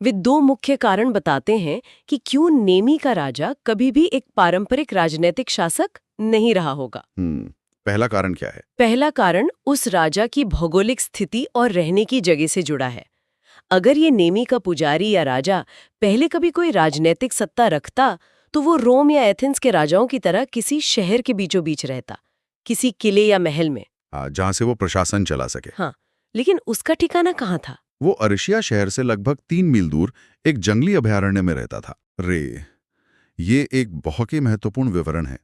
वे दो मुख्य कारण बताते हैं कि क्यों नेमी का राजा कभी भी एक पारंपरिक राजनीतिक शासक नहीं रहा होगा। पहला कारण क्या है? पहला कारण उस राजा की भौगोलिक स्थिति और रहने की जगह से जुड़ा है। अगर ये नेमी का पुजारी या राजा पहले कभी कोई राजनीतिक सत्ता रखता, तो वो रोम या एथेंस के राजाओं की तरह किसी शहर के बीचों बीच रहता, किसी किले या महल में, जहां से वो प्रशासन चला सके। हाँ, लेकिन उसका ठिकाना कहाँ था? वो अरशिया शहर से लगभग 3 मील दूर एक जंगली अभयारण्य में रहता था। ये एक बहुत ही महत्वपूर्ण विवरण है।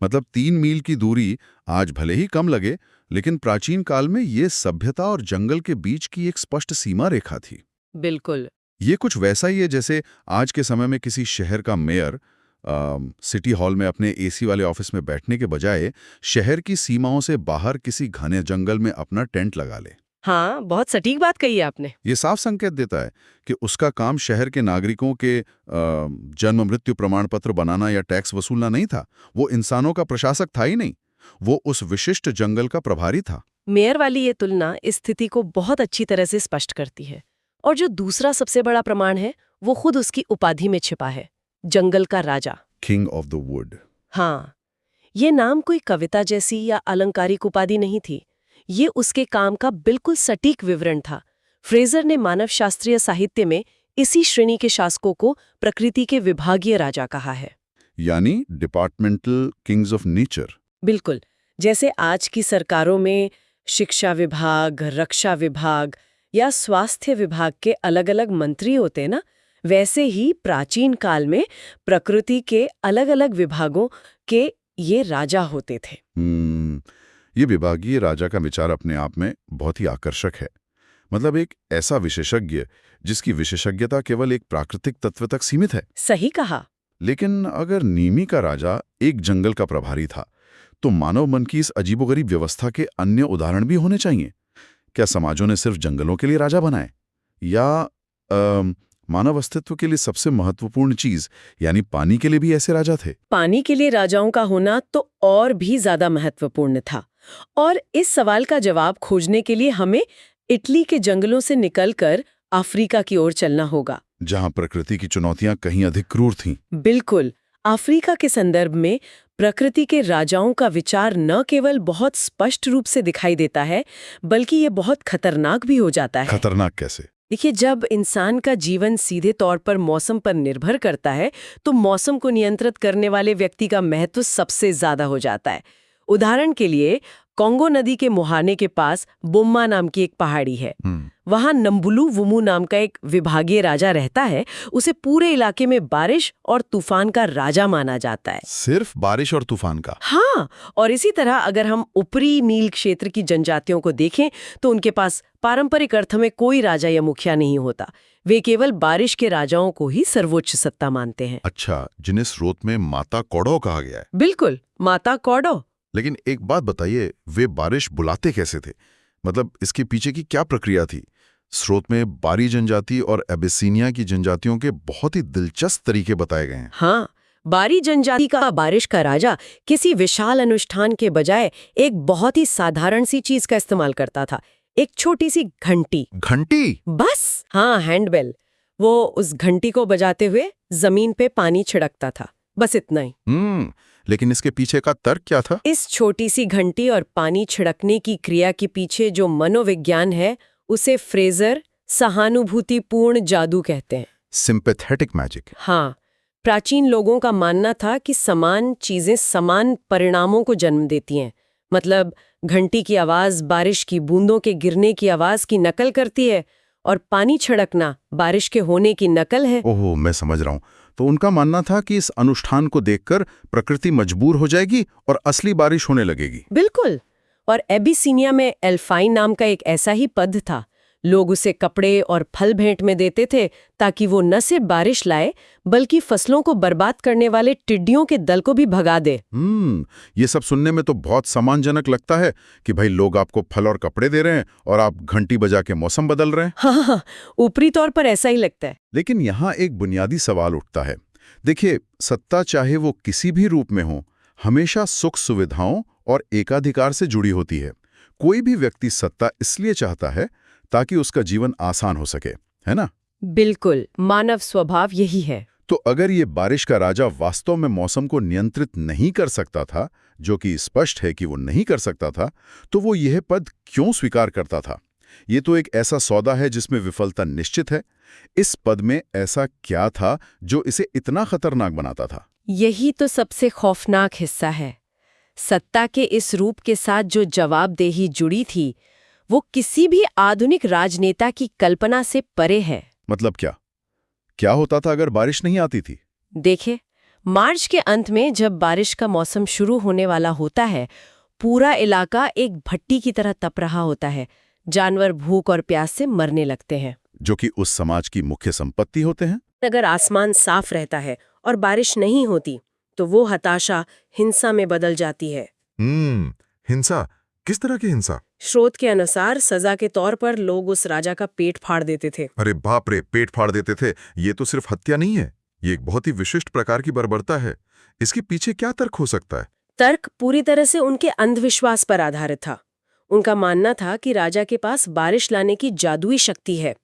मतलब 3 मील की दूरी आज भले ही कम लगे, लेकिन प्राचीन काल में ये सभ्यता और जंगल के बीच की एक स्पष्ट सीमा रेखा थी। बिल्कुल। ये कुछ वैसा ही है जैसे आज के समय में किसी शहर का मेयर सिटी हॉल में अपने एसी वाले ऑफिस में बैठने के बजाय शहर की सीमाओं से बाहर किसी घने जंगल में अपना टेंट लगा ले। हाँ, बहुत सटीक बात कही है आपने। ये साफ संकेत देता है कि उसका काम शहर के नागरिकों के जन्म मृत्यु प्रमाण पत्र बनाना या टैक्स वसूलना नहीं था। वो इंसानों का प्रशासक था ही नहीं, वो उस विशिष्ट जंगल का प्रभारी था। मेयर वाली ये तुलना इस स्थिति को बहुत अच्छी तरह से स्पष्ट करती है। और जो दूसरा सबसे बड़ा प्रमाण है वो खुद उसकी उपाधि में छिपा है, जंगल का राजा, किंग ऑफ द वुड। हाँ, ये नाम कोई कविता जैसी या अलंकारिक उपाधि नहीं थी, ये उसके काम का बिल्कुल सटीक विवरण था। फ्रेजर ने मानवशास्त्रीय साहित्य में इसी श्रेणी के शासकों को प्रकृति के विभागीय राजा कहा है। यानी डिपार्टमेंटल किंग्स ऑफ नेचर। बिल्कुल, जैसे आज की सरकारों में शिक्षा विभाग, रक्षा विभाग या स्वास्थ्य विभाग के अलग-अलग मंत्री होते हैं ना, वैसे ही प्राचीन काल में प्रकृति के अलग-अलग विभागों के ये राजा होते थे। ये विभागीय राजा का विचार अपने आप में बहुत ही आकर्षक है। मतलब एक ऐसा विशेषज्ञ जिसकी विशेषज्ञता केवल एक प्राकृतिक तत्व तक सीमित है। सही कहा। लेकिन अगर नीमी का राजा एक जंगल का प्रभारी था, तो मानव मन की इस अजीबोगरीब व्यवस्था के अन्य उदाहरण भी होने चाहिए। क्या समाजों ने सिर्फ जंगलों के लिए राजा बनाए, या मानव अस्तित्व के लिए सबसे महत्वपूर्ण चीज यानी पानी के लिए भी ऐसे राजा थे? पानी के लिए राजाओं का होना तो और भी ज्यादा महत्वपूर्ण था। और इस सवाल का जवाब खोजने के लिए हमें इटली के जंगलों से निकलकर अफ्रीका की ओर चलना होगा, जहां प्रकृति की चुनौतियां कहीं अधिक क्रूर थीं। बिल्कुल। अफ्रीका के संदर्भ में प्रकृति के राजाओं का विचार न केवल बहुत स्पष्ट रूप से दिखाई देता है, बल्कि ये बहुत खतरनाक भी हो जाता है। खतरनाक कैसे? देखिए, जब इंसान का जीवन सीधे तौर पर मौसम पर निर्भर करता है, तो मौसम को नियंत्रित करने वाले व्यक्ति का महत्व सबसे ज्यादा हो जाता है। उदाहरण के लिए, कॉन्गो नदी के मुहाने के पास बुम्मा नाम की एक पहाड़ी है। वहां नम्बुलू वुमू नाम का एक विभागीय राजा रहता है। उसे पूरे इलाके में बारिश और तूफान का राजा माना जाता है। सिर्फ बारिश और तूफान का? हाँ, और इसी तरह अगर हम ऊपरी नील क्षेत्र की जनजातियों को देखें तो उनके पास पारंपरिक अर्थ में कोई राजा या मुखिया नहीं होता। वे केवल बारिश के राजाओं को ही सर्वोच्च सत्ता मानते हैं। अच्छा, जिन्हें स्रोत में माता कौड़ो कहा गया है। बिल्कुल, माता कौड़ो। लेकिन एक बात बताइए, वे बारिश बुलाते कैसे थे? मतलब इसके पीछे की क्या प्रक्रिया थी? स्रोत में बारी जनजाति और एबिसिनिया की जनजातियों के बहुत ही दिलचस्प तरीके बताए गए हैं। हाँ, बारी जनजाति का बारिश का राजा किसी विशाल अनुष्ठान के बजाय एक बहुत ही साधारण सी चीज का इस्तेमाल करता था, एक छोटी सी घंटी। घंटी? बस, हाँ, हैंडबेल। वो उस घंटी को बजाते हुए जमीन पे पानी छिड़कता था, बस इतना ही। लेकिन इसके पीछे का तर्क क्या था? इस छोटी सी घंटी और पानी छिड़कने की क्रिया के पीछे जो मनोविज्ञान है, उसे फ्रेजर सहानुभूतिपूर्ण जादू कहते हैं। Sympathetic magic. हाँ, प्राचीन लोगों का मानना था कि समान चीजें समान परिणामों को जन्म देती हैं। मतलब घंटी की आवाज बारिश की बूंदों के गिरने की आवाज की नकल करती है, और पानी छिड़कना बारिश के होने की नकल है। ओहो, मैं समझ रहा हूँ। तो उनका मानना था कि इस अनुष्ठान को देखकर प्रकृति मजबूर हो जाएगी और असली बारिश होने लगेगी। बिल्कुल। और एबिसिनिया में एल्फाइन नाम का एक ऐसा ही पद था। लोग उसे कपड़े और फल भेंट में देते थे ताकि वो न सिर्फ बारिश लाए, बल्कि फसलों को बर्बाद करने वाले टिड्डियों के दल को भी भगा दे। ये सब सुनने में तो बहुत सम्मानजनक लगता है कि भाई लोग आपको फल और कपड़े दे रहे हैं और आप घंटी बजा के मौसम बदल रहे हैं। हाँ, ऊपरी तौर पर ऐसा ही लगता है। लेकिन यहाँ एक बुनियादी सवाल उठता है। देखिए, सत्ता चाहे वो किसी भी रूप में हो, हमेशा सुख सुविधाओं और एकाधिकार से जुड़ी होती है। कोई भी व्यक्ति सत्ता इसलिए चाहता है ताकि उसका जीवन आसान हो सके, है ना? बिल्कुल, मानव स्वभाव यही है। तो अगर ये बारिश का राजा वास्तव में मौसम को नियंत्रित नहीं कर सकता था, जो कि स्पष्ट है कि वो नहीं कर सकता था, तो वो यह पद क्यों स्वीकार करता था? ये तो एक ऐसा सौदा है जिसमें विफलता निश्चित है। इस पद में ऐसा क्या था जो इसे इतना खतरनाक बनाता था? यही तो सबसे खौफनाक हिस्सा है। सत्ता के इस रूप के साथ जो जवाबदेही जुड़ी थी, वो किसी भी आधुनिक राजनेता की कल्पना से परे है। मतलब क्या? क्या होता था अगर बारिश नहीं आती थी? देखिए, मार्च के अंत में जब बारिश का मौसम शुरू होने वाला होता है, पूरा इलाका एक भट्टी की तरह तप रहा होता है। जानवर भूख और प्यास से मरने लगते हैं, जो कि उस समाज की मुख्य संपत्ति होते हैं। अगर आसमान साफ रहता है और बारिश नहीं होती, तो वो हताशा हिंसा में बदल जाती है। हिंसा किस तरह की हिंसा? स्रोत के अनुसार सजा के तौर पर लोग उस राजा का पेट फाड़ देते थे। अरे बाप रे, पेट फाड़ देते थे। ये तो सिर्फ हत्या नहीं है, ये एक बहुत ही विशिष्ट प्रकार की बर्बरता है। इसके पीछे क्या तर्क हो सकता है? तर्क पूरी तरह से उनके अंधविश्वास पर आधारित था। उनका मानना था कि राजा के पास बारिश लाने की जादुई शक्ति है।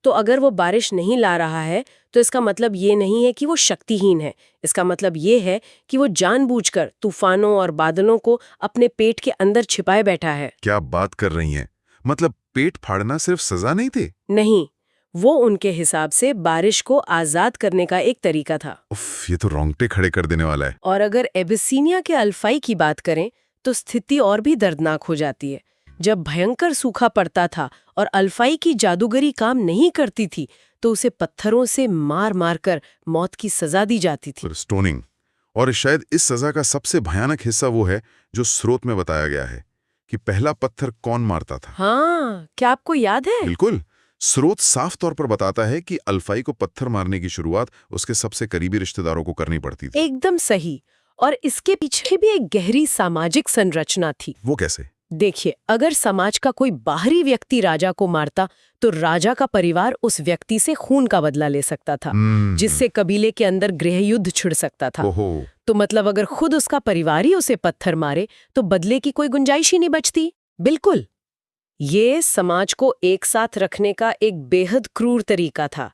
तो अगर वो बारिश नहीं ला रहा है तो इसका मतलब ये नहीं है कि वो शक्तिहीन है। इसका मतलब ये है कि वो जानबूझकर तूफानों और बादलों को अपने पेट के अंदर छिपाए बैठा है। क्या बात कर रही हैं? मतलब पेट फाड़ना सिर्फ सजा नहीं थी? नहीं, वो उनके हिसाब से बारिश को आजाद करने का एक तरीका था। उफ, ये तो रोंगटे खड़े कर देने वाला है। और अगर एबिसीनिया के अल्फाई की बात करें तो स्थिति और भी दर्दनाक हो जाती है। जब भयंकर सूखा पड़ता था और अल्फाई की जादूगरी काम नहीं करती थी तो उसे पत्थरों से मार मार कर मौत की सजा दी जाती थी। स्टोनिंग। और शायद इस सजा का सबसे भयानक हिस्सा वो है जो स्रोत में बताया गया है कि पहला पत्थर कौन मारता था। हाँ, क्या आपको याद है? बिल्कुल। स्रोत साफ तौर पर बताता है कि अल्फाई को पत्थर मारने की शुरुआत उसके सबसे करीबी रिश्तेदारों को करनी पड़ती थी। एकदम सही। और इसके पीछे भी एक गहरी सामाजिक संरचना थी। वो कैसे? देखिए, अगर समाज का कोई बाहरी व्यक्ति राजा को मारता तो राजा का परिवार उस व्यक्ति से खून का बदला ले सकता था, जिससे कबीले के अंदर गृहयुद्ध छिड़ सकता था। ओहो। तो मतलब अगर खुद उसका परिवार ही उसे पत्थर मारे तो बदले की कोई गुंजाइश ही नहीं बचती। बिल्कुल, ये समाज को एक साथ रखने का एक बेहद क्रूर तरीका था।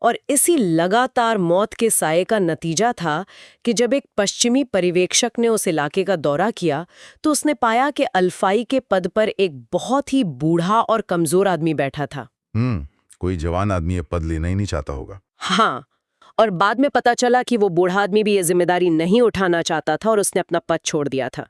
और इसी लगातार मौत के साये का नतीजा था कि जब एक पश्चिमी पर्यवेक्षक ने उस इलाके का दौरा किया तो उसने पाया कि अल्फाई के पद पर एक बहुत ही बूढ़ा और कमजोर आदमी बैठा था। कोई जवान आदमी ये पद लेना ही नहीं चाहता होगा। हाँ, और बाद में पता चला कि वो बूढ़ा आदमी भी ये जिम्मेदारी नहीं उठाना चाहता था और उसने अपना पद छोड़ दिया था।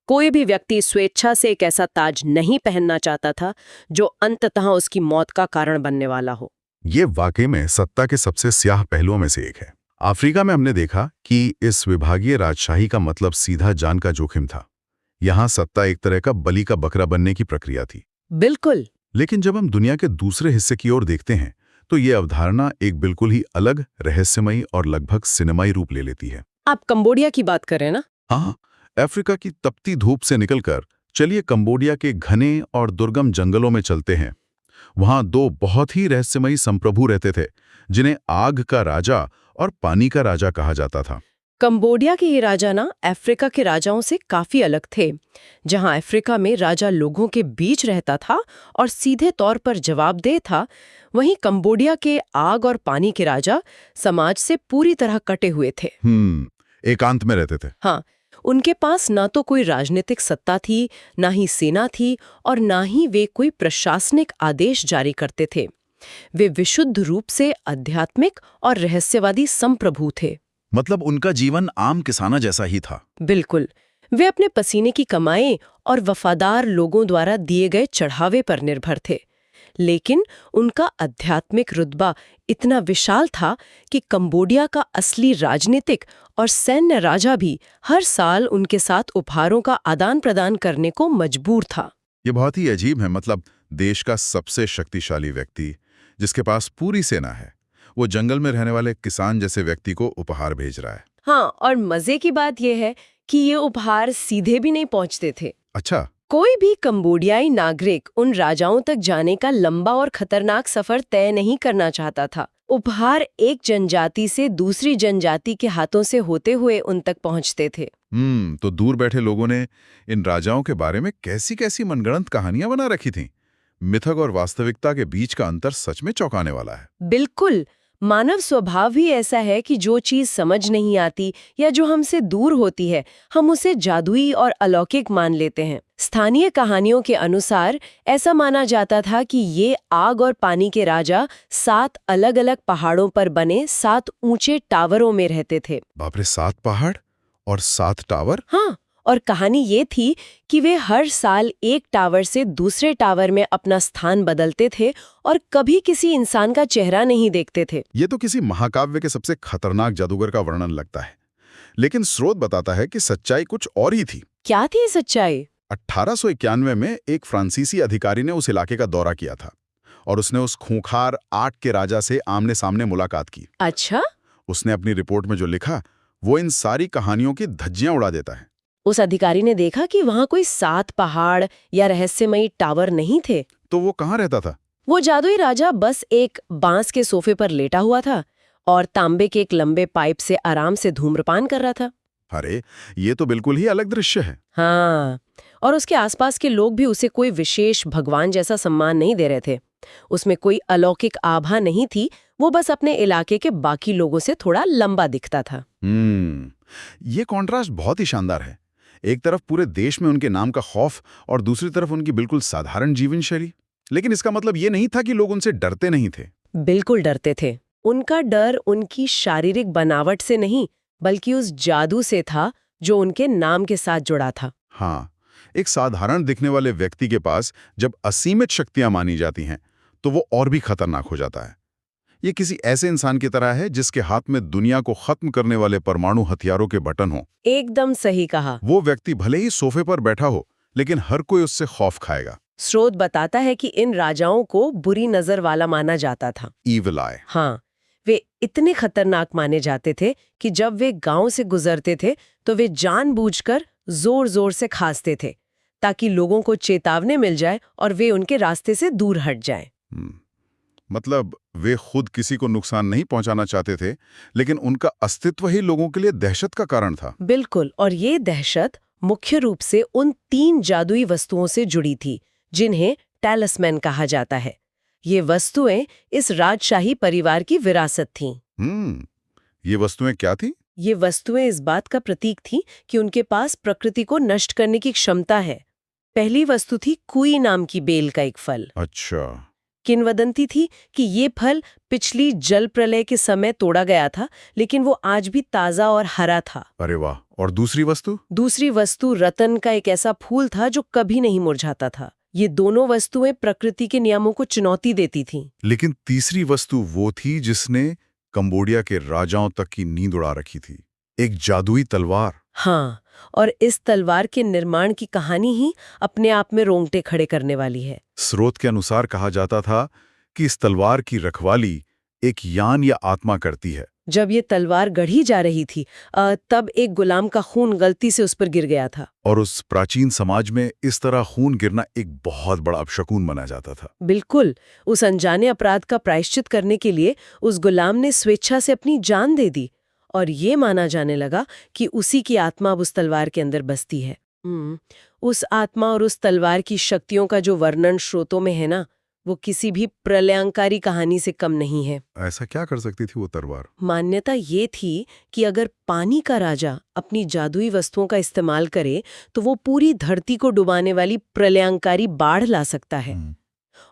कोई भी व्यक्ति स्वेच्छा से एक ऐसा ताज नहीं पहनना चाहता था जो अंततः उसकी मौत का कारण बनने वाला हो। ये वाकई में सत्ता के सबसे स्याह पहलुओं में से एक है। अफ्रीका में हमने देखा कि इस विभागीय राजशाही का मतलब सीधा जान का जोखिम था। यहाँ सत्ता एक तरह का बलि का बकरा बनने की प्रक्रिया थी। बिल्कुल। लेकिन जब हम दुनिया के दूसरे हिस्से की ओर देखते हैं तो ये अवधारणा एक बिल्कुल ही अलग, रहस्यमयी और लगभग सिनेमाई रूप ले लेती है। आप कंबोडिया की बात करें ना? हाँ, अफ्रीका की तपती धूप से निकलकर चलिए कंबोडिया के घने और दुर्गम जंगलों में चलते हैं। वहां दो बहुत ही रहस्यमयी संप्रभु रहते थे जिन्हें आग का राजा और पानी का राजा कहा जाता था। कंबोडिया के ये राजा ना अफ्रीका के राजाओं से काफी अलग थे। जहां अफ्रीका में राजा लोगों के बीच रहता था और सीधे तौर पर जवाबदेह था, वहीं कंबोडिया के आग और पानी के राजा समाज से पूरी तरह कटे हुए थे। एकांत में रहते थे। हाँ, उनके पास ना तो कोई राजनीतिक सत्ता थी, ना ही सेना थी और ना ही वे कोई प्रशासनिक आदेश जारी करते थे। वे विशुद्ध रूप से आध्यात्मिक और रहस्यवादी संप्रभु थे। मतलब उनका जीवन आम किसाना जैसा ही था। बिल्कुल। वे अपने पसीने की कमाई और वफादार लोगों द्वारा दिए गए चढ़ावे पर निर्भर थे। लेकिन उनका आध्यात्मिक रुतबा इतना विशाल था कि कंबोडिया का असली राजनीतिक और सैन्य राजा भी हर साल उनके साथ उपहारों का आदान प्रदान करने को मजबूर था। ये बहुत ही अजीब है। मतलब देश का सबसे शक्तिशाली व्यक्ति जिसके पास पूरी सेना है, वो जंगल में रहने वाले किसान जैसे व्यक्ति को उपहार भेज रहा है। हाँ, और मजे की बात यह है कि ये उपहार सीधे भी नहीं पहुंचते थे। अच्छा। कोई भी कंबोडियाई नागरिक उन राजाओं तक जाने का लंबा और खतरनाक सफर तय नहीं करना चाहता था। उपहार एक जनजाति से दूसरी जनजाति के हाथों से होते हुए उन तक पहुंचते थे। तो दूर बैठे लोगों ने इन राजाओं के बारे में कैसी कैसी मनगढ़ंत कहानियां बना रखी थीं। मिथक और वास्तविकता के बीच का अंतर सच में चौंकाने वाला है। बिल्कुल। मानव स्वभाव ही ऐसा है कि जो चीज समझ नहीं आती या जो हमसे दूर होती है, हम उसे जादुई और अलौकिक मान लेते हैं। स्थानीय कहानियों के अनुसार ऐसा माना जाता था कि ये आग और पानी के राजा 7 अलग-अलग पहाड़ों पर बने 7 ऊंचे टावरों में रहते थे। बाप रे, 7 पहाड़ और 7 टावर? हाँ, और कहानी ये थी कि वे हर साल एक टावर से दूसरे टावर में अपना स्थान बदलते थे और कभी किसी इंसान का चेहरा नहीं देखते थे। ये तो किसी महाकाव्य के सबसे खतरनाक जादूगर का वर्णन लगता है। लेकिन स्रोत बताता है कि सच्चाई कुछ और ही थी। क्या थी सच्चाई? 1891 में एक फ्रांसीसी अधिकारी ने उस इलाके का दौरा किया था और उसने उस खूंखार आग के राजा से आमने सामने मुलाकात की। अच्छा? उसने अपनी रिपोर्ट में जो लिखा वो इन सारी कहानियों की धज्जियां उड़ा देता है। उस अधिकारी ने देखा कि वहां कोई 7 पहाड़ या रहस्यमयी टावर नहीं थे। तो वो कहाँ रहता था? वो जादुई राजा बस एक बांस के सोफे पर लेटा हुआ था और तांबे के एक लंबे पाइप से आराम से धूम्रपान कर रहा था। अरे, ये तो बिल्कुल ही अलग दृश्य है। हाँ, और उसके आसपास के लोग भी उसे कोई विशेष भगवान जैसा सम्मान नहीं दे रहे थे। उसमें कोई अलौकिक आभा नहीं थी, वो बस अपने इलाके के बाकी लोगों से थोड़ा लंबा दिखता था। ये कॉन्ट्रास्ट बहुत ही शानदार है। एक तरफ पूरे देश में उनके नाम का खौफ और दूसरी तरफ उनकी बिल्कुल साधारण जीवन शैली। लेकिन इसका मतलब ये नहीं था कि लोग उनसे डरते नहीं थे। बिल्कुल डरते थे। उनका डर उनकी शारीरिक बनावट से नहीं, बल्कि उस जादू से था जो उनके नाम के साथ जुड़ा था। हाँ, एक साधारण दिखने वाले व्यक्ति के पास जब असीमित शक्तियां मानी जाती हैं, तो वो और भी खतरनाक हो जाता है। ये किसी ऐसे इंसान की तरह है जिसके हाथ में दुनिया को खत्म करने वाले परमाणु हथियारों के बटन हो। एकदम सही कहा। वो व्यक्ति भले ही सोफे पर बैठा हो, लेकिन हर कोई उससे खौफ खाएगा। स्रोत बताता है कि इन राजाओं को बुरी नजर वाला माना जाता था। ईविल आई। हाँ, वे इतने खतरनाक माने जाते थे कि जब वे गांव से गुजरते थे तो वे जानबूझकर जोर जोर से खांसते थे ताकि लोगों को चेतावनी मिल जाए और वे उनके रास्ते से दूर हट जाएं। मतलब वे खुद किसी को नुकसान नहीं पहुंचाना चाहते थे, लेकिन उनका अस्तित्व ही लोगों के लिए दहशत का कारण था। बिल्कुल, और ये दहशत मुख्य रूप से उन 3 जादुई वस्तुओं से जुड़ी थी जिन्हें टैलिस्मैन कहा जाता है। ये वस्तुएं इस राजशाही परिवार की विरासत थीं। ये वस्तुएं क्या थीं? ये वस्तुएं इस बात का प्रतीक थीं कि उनके पास प्रकृति को नष्ट करने की क्षमता है। पहली वस्तु थी कुई नाम की बेल का एक फल। अच्छा। किंवदंती थी कि ये फल पिछली जल प्रलय के समय तोड़ा गया था, लेकिन वो आज भी ताजा और हरा था। अरे वाह। और दूसरी वस्तु? दूसरी वस्तु रतन का एक ऐसा फूल था जो कभी नहीं मुरझाता था। ये दोनों वस्तुएं प्रकृति के नियमों को चुनौती देती थीं। लेकिन तीसरी वस्तु वो थी जिसने कंबोडिया के राजाओं तक की नींद उड़ा रखी थी, एक जादुई तलवार। हाँ, और इस तलवार के निर्माण की कहानी ही अपने आप में रोंगटे खड़े करने वाली है। स्रोत के अनुसार कहा जाता था कि इस तलवार की रखवाली एक यान या आत्मा करती है। जब ये तलवार गढ़ी जा रही थी तब एक गुलाम का खून गलती से उस पर गिर गया था। और उस प्राचीन समाज में इस तरह खून गिरना एक बहुत बड़ा अपशकुन माना जाता था। बिल्कुल, उस अनजाने अपराध का प्रायश्चित करने के लिए उस गुलाम ने स्वेच्छा से अपनी जान दे दी और ये माना जाने लगा कि उसी की आत्मा अब उस तलवार के अंदर बसती है। उस आत्मा और उस तलवार की शक्तियों का जो वर्णन स्रोतों में है ना, वो किसी भी प्रलयंकारी कहानी से कम नहीं है। ऐसा क्या कर सकती थी वो तलवार? मान्यता ये थी कि अगर पानी का राजा अपनी जादुई वस्तुओं का इस्तेमाल करे तो वो पूरी धरती को डुबाने वाली प्रलयंकारी बाढ़ ला सकता है।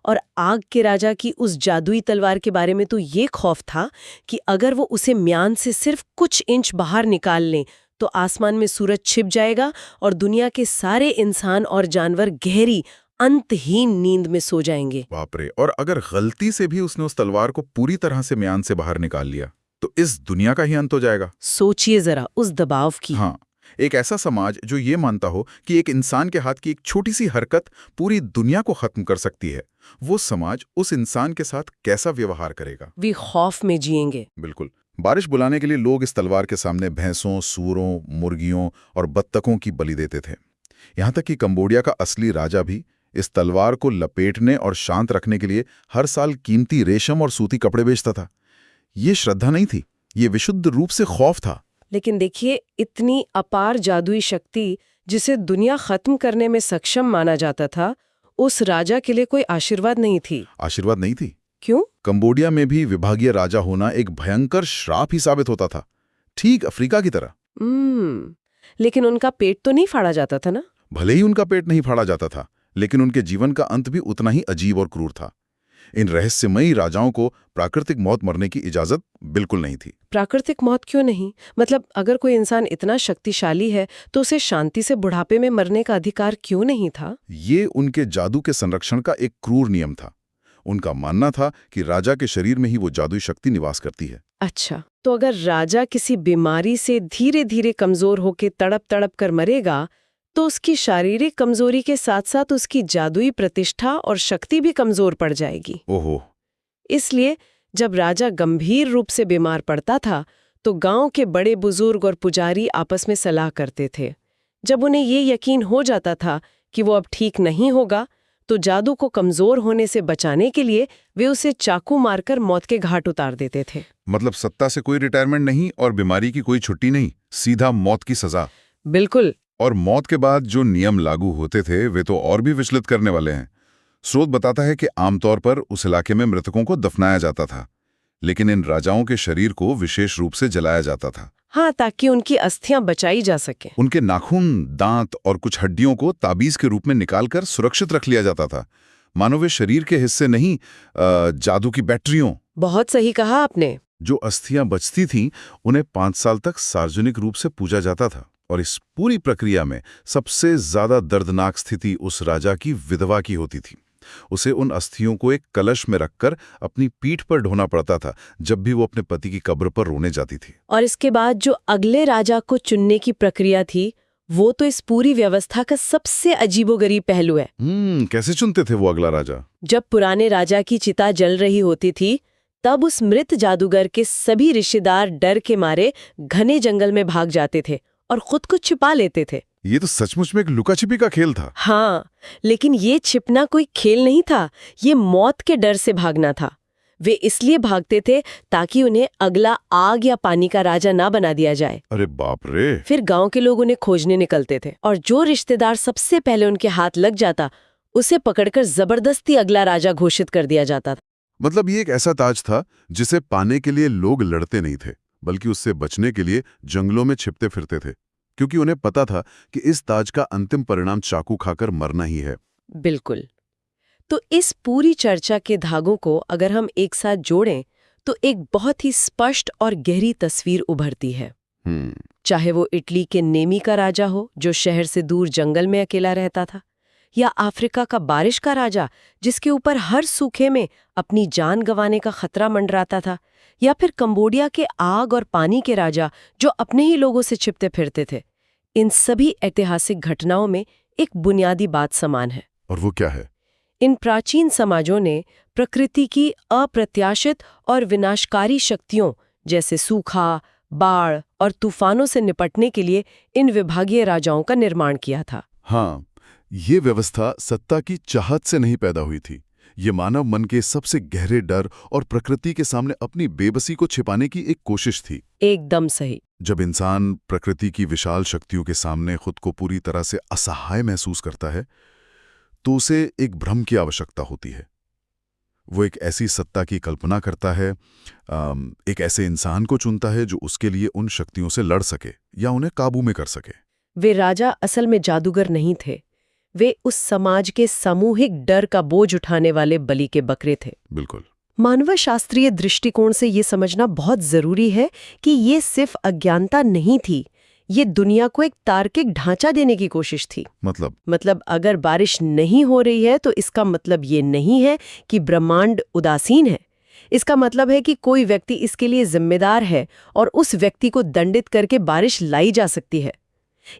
और आग के राजा की उस जादुई तलवार के बारे में तो ये खौफ था कि अगर वो उसे म्यान से सिर्फ कुछ इंच बाहर निकाल लें तो आसमान में सूरज छिप जाएगा और दुनिया के सारे इंसान और जानवर गहरी अंतहीन नींद में सो जाएंगे। बाप रे। और अगर गलती से भी उसने उस तलवार को पूरी तरह से म्यान से बाहर निकाल लिया तो इस दुनिया का ही अंत हो जाएगा। सोचिए जरा उस दबाव की। हाँ, एक ऐसा समाज जो ये मानता हो कि एक इंसान के हाथ की एक छोटी सी हरकत पूरी दुनिया को खत्म कर सकती है, वो समाज उस इंसान के साथ कैसा व्यवहार करेगा? वे खौफ में जिएंगे। बिल्कुल। बारिश बुलाने के लिए लोग इस तलवार के सामने भैंसों, सूरों, मुर्गियों और बत्तखों की बलि देते थे। यहाँ तक कि कंबोडिया का असली राजा भी इस तलवार को लपेटने और शांत रखने के लिए हर साल कीमती रेशम और सूती कपड़े बेचता था। ये श्रद्धा नहीं थी, ये विशुद्ध रूप से खौफ था। लेकिन देखिए, इतनी अपार जादुई शक्ति जिसे दुनिया खत्म करने में सक्षम माना जाता था, उस राजा के लिए कोई आशीर्वाद नहीं थी। आशीर्वाद नहीं थी? क्यों? कंबोडिया में भी विभागीय राजा होना एक भयंकर श्राप ही साबित होता था, ठीक अफ्रीका की तरह। लेकिन उनका पेट तो नहीं फाड़ा जाता था ना? भले ही उनका पेट नहीं फाड़ा जाता था, लेकिन उनके जीवन का अंत भी उतना ही अजीब और क्रूर था। इन रहस्यमयी राजाओं को प्राकृतिक मौत मरने की इजाजत बिल्कुल नहीं थी। प्राकृतिक मौत क्यों नहीं? मतलब अगर कोई इंसान इतना शक्तिशाली है तो उसे शांति से बुढ़ापे में मरने का अधिकार क्यों नहीं था? ये उनके जादू के संरक्षण का एक क्रूर नियम था। उनका मानना था कि राजा के शरीर में ही वो जादुई शक्ति निवास करती है। अच्छा, तो अगर राजा किसी बीमारी से धीरे धीरे कमजोर होकर तड़प तड़प कर मरेगा तो उसकी शारीरिक कमजोरी के साथ साथ उसकी जादुई प्रतिष्ठा और शक्ति भी कमजोर पड़ जाएगी। ओहो। इसलिए जब राजा गंभीर रूप से बीमार पड़ता था तो गांव के बड़े बुजुर्ग और पुजारी आपस में सलाह करते थे जब उन्हें ये यकीन हो जाता था कि वो अब ठीक नहीं होगा, तो जादू को कमजोर होने से बचाने के लिए वे उसे चाकू मारकर मौत के घाट उतार देते थे। मतलब सत्ता से कोई रिटायरमेंट नहीं और बीमारी की कोई छुट्टी नहीं, सीधा मौत की सजा। बिल्कुल। और मौत के बाद जो नियम लागू होते थे वे तो और भी विचलित करने वाले हैं। स्रोत बताता है कि आमतौर पर उस इलाके में मृतकों को दफनाया जाता था, लेकिन इन राजाओं के शरीर को विशेष रूप से जलाया जाता था। हाँ, ताकि उनकी अस्थियां बचाई जा सके। उनके नाखून, दांत और कुछ हड्डियों को ताबीज के रूप में निकालकर सुरक्षित रख लिया जाता था, मानो वे शरीर के हिस्से नहीं, जादू की बैटरियों। बहुत सही कहा आपने। जो अस्थियां बचती थीं, उन्हें 5 साल तक सार्वजनिक रूप से पूजा जाता था। और इस पूरी प्रक्रिया में सबसे ज्यादा दर्दनाक स्थिति उस राजा की विधवा की होती थी। उसे उन अस्थियों को एक कलश में रखकर अपनी पीठ पर ढोना पड़ता था जब भी वो अपने पति की कब्र पर रोने जाती थी। और इसके बाद जो अगले राजा को चुनने की प्रक्रिया थी, वो तो इस पूरी व्यवस्था का सबसे अजीबोगरीब पहलू है। कैसे चुनते थे वो अगला राजा? जब पुराने राजा की चिता जल रही होती थी, तब उस मृत जादूगर के सभी रिश्तेदार डर के मारे घने जंगल में भाग जाते थे और खुद को छिपा लेते थे। ये तो सचमुच में एक लुका-छिपी का खेल था। हाँ, लेकिन ये छिपना कोई खेल नहीं था, ये मौत के डर से भागना था। वे इसलिए भागते थे ताकि उन्हें अगला आग या पानी का राजा ना बना दिया जाए। अरे बाप रे! फिर गांव के लोग उन्हें खोजने निकलते थे और जो रिश्तेदार सबसे पहले उनके हाथ लग जाता, उसे पकड़कर जबरदस्ती अगला राजा घोषित कर दिया जाता था। मतलब ये एक ऐसा ताज था जिसे पाने के लिए लोग लड़ते नहीं थे, बल्कि उससे बचने के लिए जंगलों में छिपते फिरते थे, क्योंकि उन्हें पता था कि इस ताज का अंतिम परिणाम चाकू खाकर मरना ही है। बिल्कुल। तो इस पूरी चर्चा के धागों को अगर हम एक साथ जोड़ें, तो एक बहुत ही स्पष्ट और गहरी तस्वीर उभरती है। चाहे वो इटली के नेमी का राजा हो, जो शहर से दूर जंगल में अकेला रहता था, या अफ्रीका का बारिश का राजा, जिसके ऊपर हर सूखे में अपनी जान गंवाने का खतरा मंडराता था, या फिर कंबोडिया के आग और पानी के राजा, जो अपने ही लोगों से छिपते फिरते थे। इन सभी ऐतिहासिक घटनाओं में एक बुनियादी बात समान है। और वो क्या है? इन प्राचीन समाजों ने प्रकृति की अप्रत्याशित और विनाशकारी शक्तियों जैसे सूखा, बाढ़ और तूफानों से निपटने के लिए इन विभागीय राजाओं का निर्माण किया था। हाँ, ये व्यवस्था सत्ता की चाहत से नहीं पैदा हुई थी। ये मानव मन के सबसे गहरे डर और प्रकृति के सामने अपनी बेबसी को छिपाने की एक कोशिश थी। एकदम सही। जब इंसान प्रकृति की विशाल शक्तियों के सामने खुद को पूरी तरह से असहाय महसूस करता है, तो उसे एक भ्रम की आवश्यकता होती है। वो एक ऐसी सत्ता की कल्पना करता है, एक ऐसे इंसान को चुनता है जो उसके लिए उन शक्तियों से लड़ सके या उन्हें काबू में कर सके। वे राजा असल में जादूगर नहीं थे, वे उस समाज के सामूहिक डर का बोझ उठाने वाले बलि के बकरे थे। बिल्कुल। मानव शास्त्रीय दृष्टिकोण से ये समझना बहुत जरूरी है कि ये सिर्फ अज्ञानता नहीं थी, ये दुनिया को एक तार्किक ढांचा देने की कोशिश थी। मतलब अगर बारिश नहीं हो रही है तो इसका मतलब ये नहीं है कि ब्रह्मांड उदासीन है। इसका मतलब है कि कोई व्यक्ति इसके लिए जिम्मेदार है और उस व्यक्ति को दंडित करके बारिश लाई जा सकती है।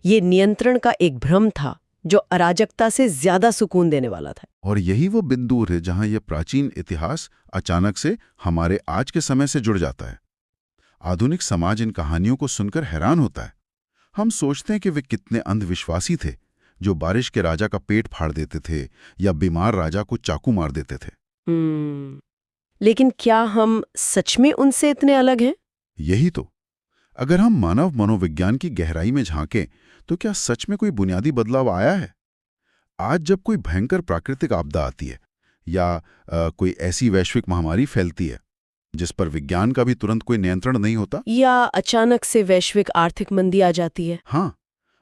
ये नियंत्रण का एक भ्रम था जो अराजकता से ज्यादा सुकून देने वाला था। और यही वो बिंदु है जहां यह प्राचीन इतिहास अचानक से हमारे आज के समय से जुड़ जाता है। आधुनिक समाज इन कहानियों को सुनकर हैरान होता है। हम सोचते हैं कि वे कितने अंधविश्वासी थे, जो बारिश के राजा का पेट फाड़ देते थे या बीमार राजा को चाकू मार देते थे। लेकिन क्या हम सच में उनसे इतने अलग हैं? यही तो। अगर हम मानव मनोविज्ञान की गहराई में झांकें, तो क्या सच में कोई बुनियादी बदलाव आया है? आज जब कोई भयंकर प्राकृतिक आपदा आती है या कोई ऐसी वैश्विक महामारी फैलती है जिस पर विज्ञान का भी तुरंत कोई नियंत्रण नहीं होता, या अचानक से वैश्विक आर्थिक मंदी आ जाती है, हाँ,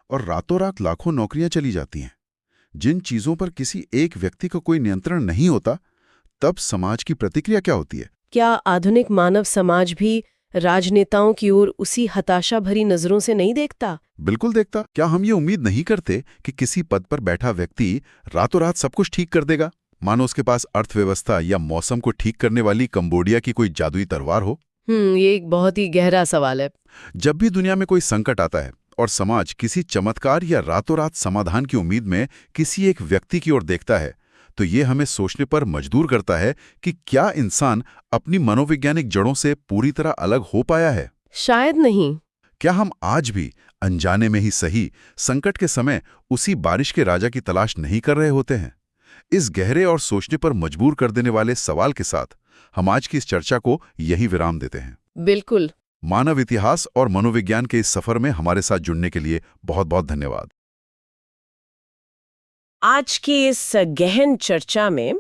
और रातों रात लाखों नौकरियां चली जाती हैं, जिन चीजों पर किसी एक व्यक्ति का कोई नियंत्रण नहीं होता, तब समाज की प्रतिक्रिया क्या होती है? क्या आधुनिक मानव समाज भी राजनेताओं की ओर उसी हताशा भरी नजरों से नहीं देखता? बिल्कुल देखता। क्या हम ये उम्मीद नहीं करते कि किसी पद पर बैठा व्यक्ति रातों रात सब कुछ ठीक कर देगा, मानो उसके पास अर्थव्यवस्था या मौसम को ठीक करने वाली कंबोडिया की कोई जादुई तलवार हो? ये एक बहुत ही गहरा सवाल है। जब भी दुनिया में कोई संकट आता है और समाज किसी चमत्कार या रातों रात समाधान की उम्मीद में किसी एक व्यक्ति की ओर देखता है, तो ये हमें सोचने पर मजबूर करता है कि क्या इंसान अपनी मनोवैज्ञानिक जड़ों से पूरी तरह अलग हो पाया है? शायद नहीं। क्या हम आज भी अनजाने में ही सही, संकट के समय उसी बारिश के राजा की तलाश नहीं कर रहे होते हैं। इस गहरे और सोचने पर मजबूर कर देने वाले सवाल के साथ हम आज की इस चर्चा को यही विराम देते हैं। बिल्कुल। मानव इतिहास और मनोविज्ञान के इस सफर में हमारे साथ जुड़ने के लिए बहुत बहुत धन्यवाद। आज की इस गहन चर्चा में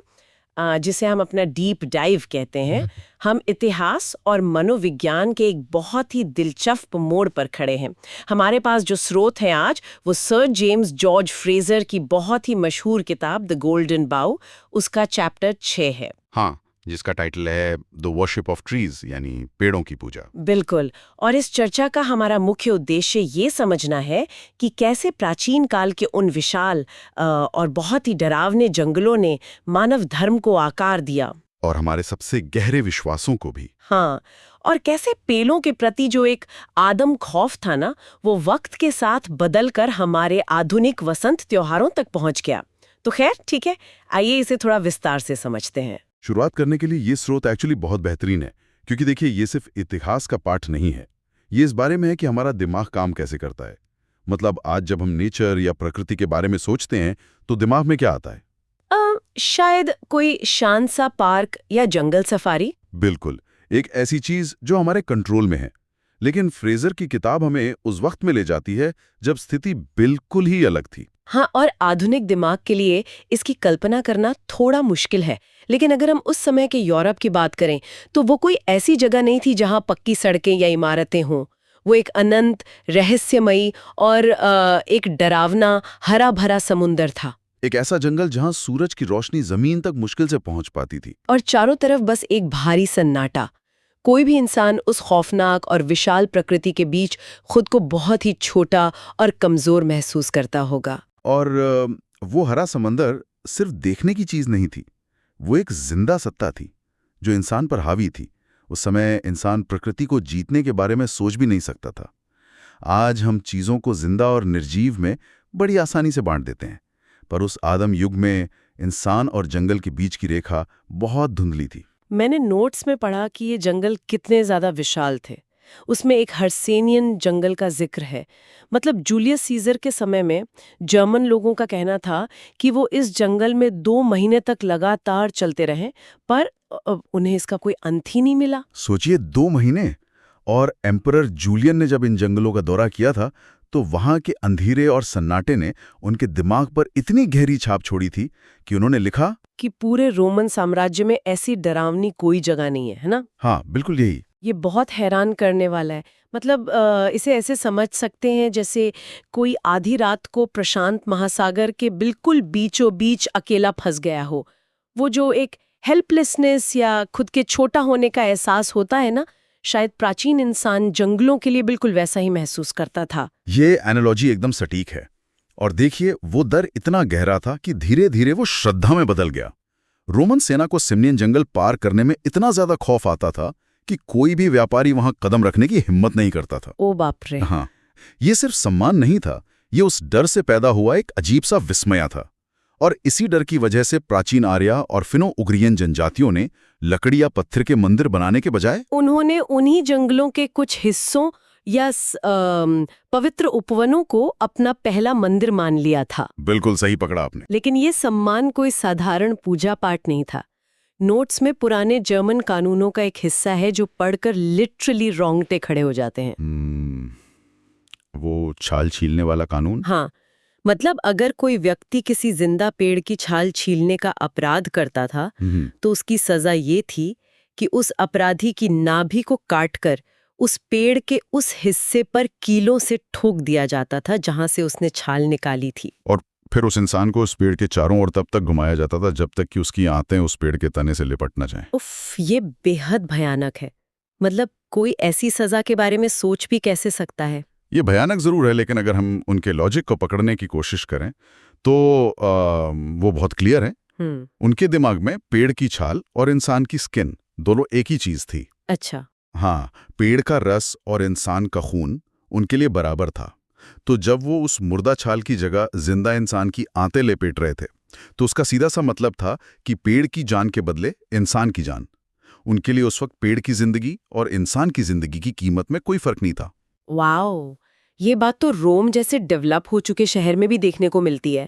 जिसे हम अपना डीप डाइव कहते हैं, हम इतिहास और मनोविज्ञान के एक बहुत ही दिलचस्प मोड़ पर खड़े हैं। हमारे पास जो स्रोत है आज, वो सर जेम्स जॉर्ज फ्रेजर की बहुत ही मशहूर किताब द गोल्डन बाउ, उसका चैप्टर 6 है। हाँ, जिसका टाइटल है द वर्शिप ऑफ ट्रीज, यानी पेड़ों की पूजा। बिल्कुल। और इस चर्चा का हमारा मुख्य उद्देश्य ये समझना है कि कैसे प्राचीन काल के उन विशाल और बहुत ही डरावने जंगलों ने मानव धर्म को आकार दिया, और हमारे सबसे गहरे विश्वासों को भी। हाँ, और कैसे पेड़ों के प्रति जो एक आदम खौफ था ना, वो वक्त के साथ बदलकर हमारे आधुनिक वसंत त्योहारों तक पहुंच गया। तो खैर ठीक है, आइए इसे थोड़ा विस्तार से समझते हैं। शुरुआत करने के लिए ये स्रोत एक्चुअली बहुत बेहतरीन है, क्योंकि देखिए ये सिर्फ इतिहास का पाठ नहीं है, ये इस बारे में है कि हमारा दिमाग काम कैसे करता है। मतलब आज जब हम नेचर या प्रकृति के बारे में सोचते हैं तो दिमाग में क्या आता है? शायद कोई शांत सा पार्क या जंगल सफारी। बिल्कुल, एक ऐसी चीज जो हमारे कंट्रोल में है। लेकिन फ्रेजर की किताब हमें उस वक्त में ले जाती है जब स्थिति बिल्कुल ही अलग थी। हाँ, और आधुनिक दिमाग के लिए इसकी कल्पना करना थोड़ा मुश्किल है। लेकिन अगर हम उस समय के यूरोप की बात करें तो वो कोई ऐसी जगह नहीं थी जहाँ पक्की सड़कें या इमारतें हों। वो एक अनंत, रहस्यमयी और एक डरावना हरा भरा समुंदर था। एक ऐसा जंगल जहां सूरज की रोशनी जमीन तक मुश्किल से पहुंच पाती थी। और चारों तरफ बस एक भारी सन्नाटा। कोई भी इंसान उस खौफनाक और विशाल प्रकृति के बीच खुद को बहुत ही छोटा और कमजोर महसूस करता होगा। और वो हरा समंदर सिर्फ देखने की चीज नहीं थी, वो एक जिंदा सत्ता थी जो इंसान पर हावी थी। उस समय इंसान प्रकृति को जीतने के बारे में सोच भी नहीं सकता था। आज हम चीजों को जिंदा और निर्जीव में बड़ी आसानी से बांट देते हैं, पर उस आदम युग में इंसान और जंगल के बीच की रेखा बहुत धुंधली थी। मैंने नोट्स में पढ़ा कि ये जंगल कितने ज्यादा विशाल थे। उसमें एक हर्सेनियन जंगल का जिक्र है। मतलब जूलियस सीजर के समय में जर्मन लोगों का कहना था कि वो इस जंगल में 2 महीने तक लगातार चलते रहे, पर उन्हें इसका कोई अंत ही नहीं मिला। सोचिए 2 महीने! और एम्परर जूलियन ने जब इन जंगलों का दौरा किया था तो वहां के अंधेरे और सन्नाटे ने उनके दिमाग पर इतनी गहरी छाप छोड़ी थी कि उन्होंने लिखा कि पूरे रोमन साम्राज्य में ऐसी डरावनी कोई जगह नहीं है ना? हाँ, बिल्कुल यही। ये बहुत हैरान करने वाला है। मतलब इसे ऐसे समझ सकते हैं जैसे कोई आधी रात को प्रशांत महासागर के बिल्कुल बीचों बीच अकेला फंस गया हो। वो जो एक हेल्पलेसनेस या खुद के छोटा होने का एहसास होता है ना, शायद प्राचीन इंसान जंगलों के लिए बिल्कुल वैसा ही महसूस करता था। ये एनालॉजी एकदम सटीक है। और देखिए, वो डर इतना गहरा था कि धीरे धीरे वो श्रद्धा में बदल गया। रोमन सेना को सिमनियन जंगल पार करने में इतना ज्यादा खौफ आता था कि कोई भी व्यापारी वहां कदम रखने की हिम्मत नहीं करता था। ओ बाप रे! हाँ, ये सिर्फ सम्मान नहीं था, ये उस डर से पैदा हुआ एक अजीब सा विस्मया था। और इसी डर की वजह से प्राचीन आर्या और फिनो-उग्रियन जनजातियों ने लकड़ी या पत्थर के मंदिर बनाने के बजाय उन्होंने उन्हीं जंगलों के कुछ हिस्सों या पवित्र उपवनों को अपना पहला मंदिर मान लिया था। बिल्कुल सही पकड़ा आपने। लेकिन ये सम्मान कोई साधारण पूजा पाठ नहीं था। नोट्स में पुराने जर्मन कानूनों का एक हिस्सा है जो पढ़कर लिटरली रोंगटे खड़े हो जाते हैं। वो छाल छीलने वाला कानून? हाँ, मतलब अगर कोई व्यक्ति किसी जिंदा पेड़ की छाल छीलने का अपराध करता था तो उसकी सजा ये थी कि उस अपराधी की नाभि को काटकर उस पेड़ के उस हिस्से पर कीलों से ठोक दिया जाता था जहां से उसने छाल निकाली थी। और फिर उस इंसान को उस पेड़ के चारों ओर तब तक घुमाया जाता था जब तक कि उसकी आंतें उस पेड़ के तने से लिपट न जाएं। उफ, ये बेहद भयानक है। मतलब कोई ऐसी सजा के बारे में सोच भी कैसे सकता है? ये भयानक जरूर है, लेकिन अगर हम उनके लॉजिक को पकड़ने की कोशिश करें तो वो बहुत क्लियर है। उनके दिमाग में पेड़ की छाल और इंसान की स्किन दोनों एक ही चीज थी। अच्छा। हाँ, पेड़ का रस और इंसान का खून उनके लिए बराबर था। तो जब वो उस मुर्दा छाल की जगह जिंदा इंसान की आंतें लेपेट रहे थे तो उसका सीधा सा मतलब था कि पेड़ की जान के बदले इंसान की जान। उनके लिए उस वक्त पेड़ की जिंदगी और इंसान की जिंदगी की कीमत में कोई फर्क नहीं था। वाओ, ये बात तो रोम जैसे डेवलप हो चुके शहर में भी देखने को मिलती है।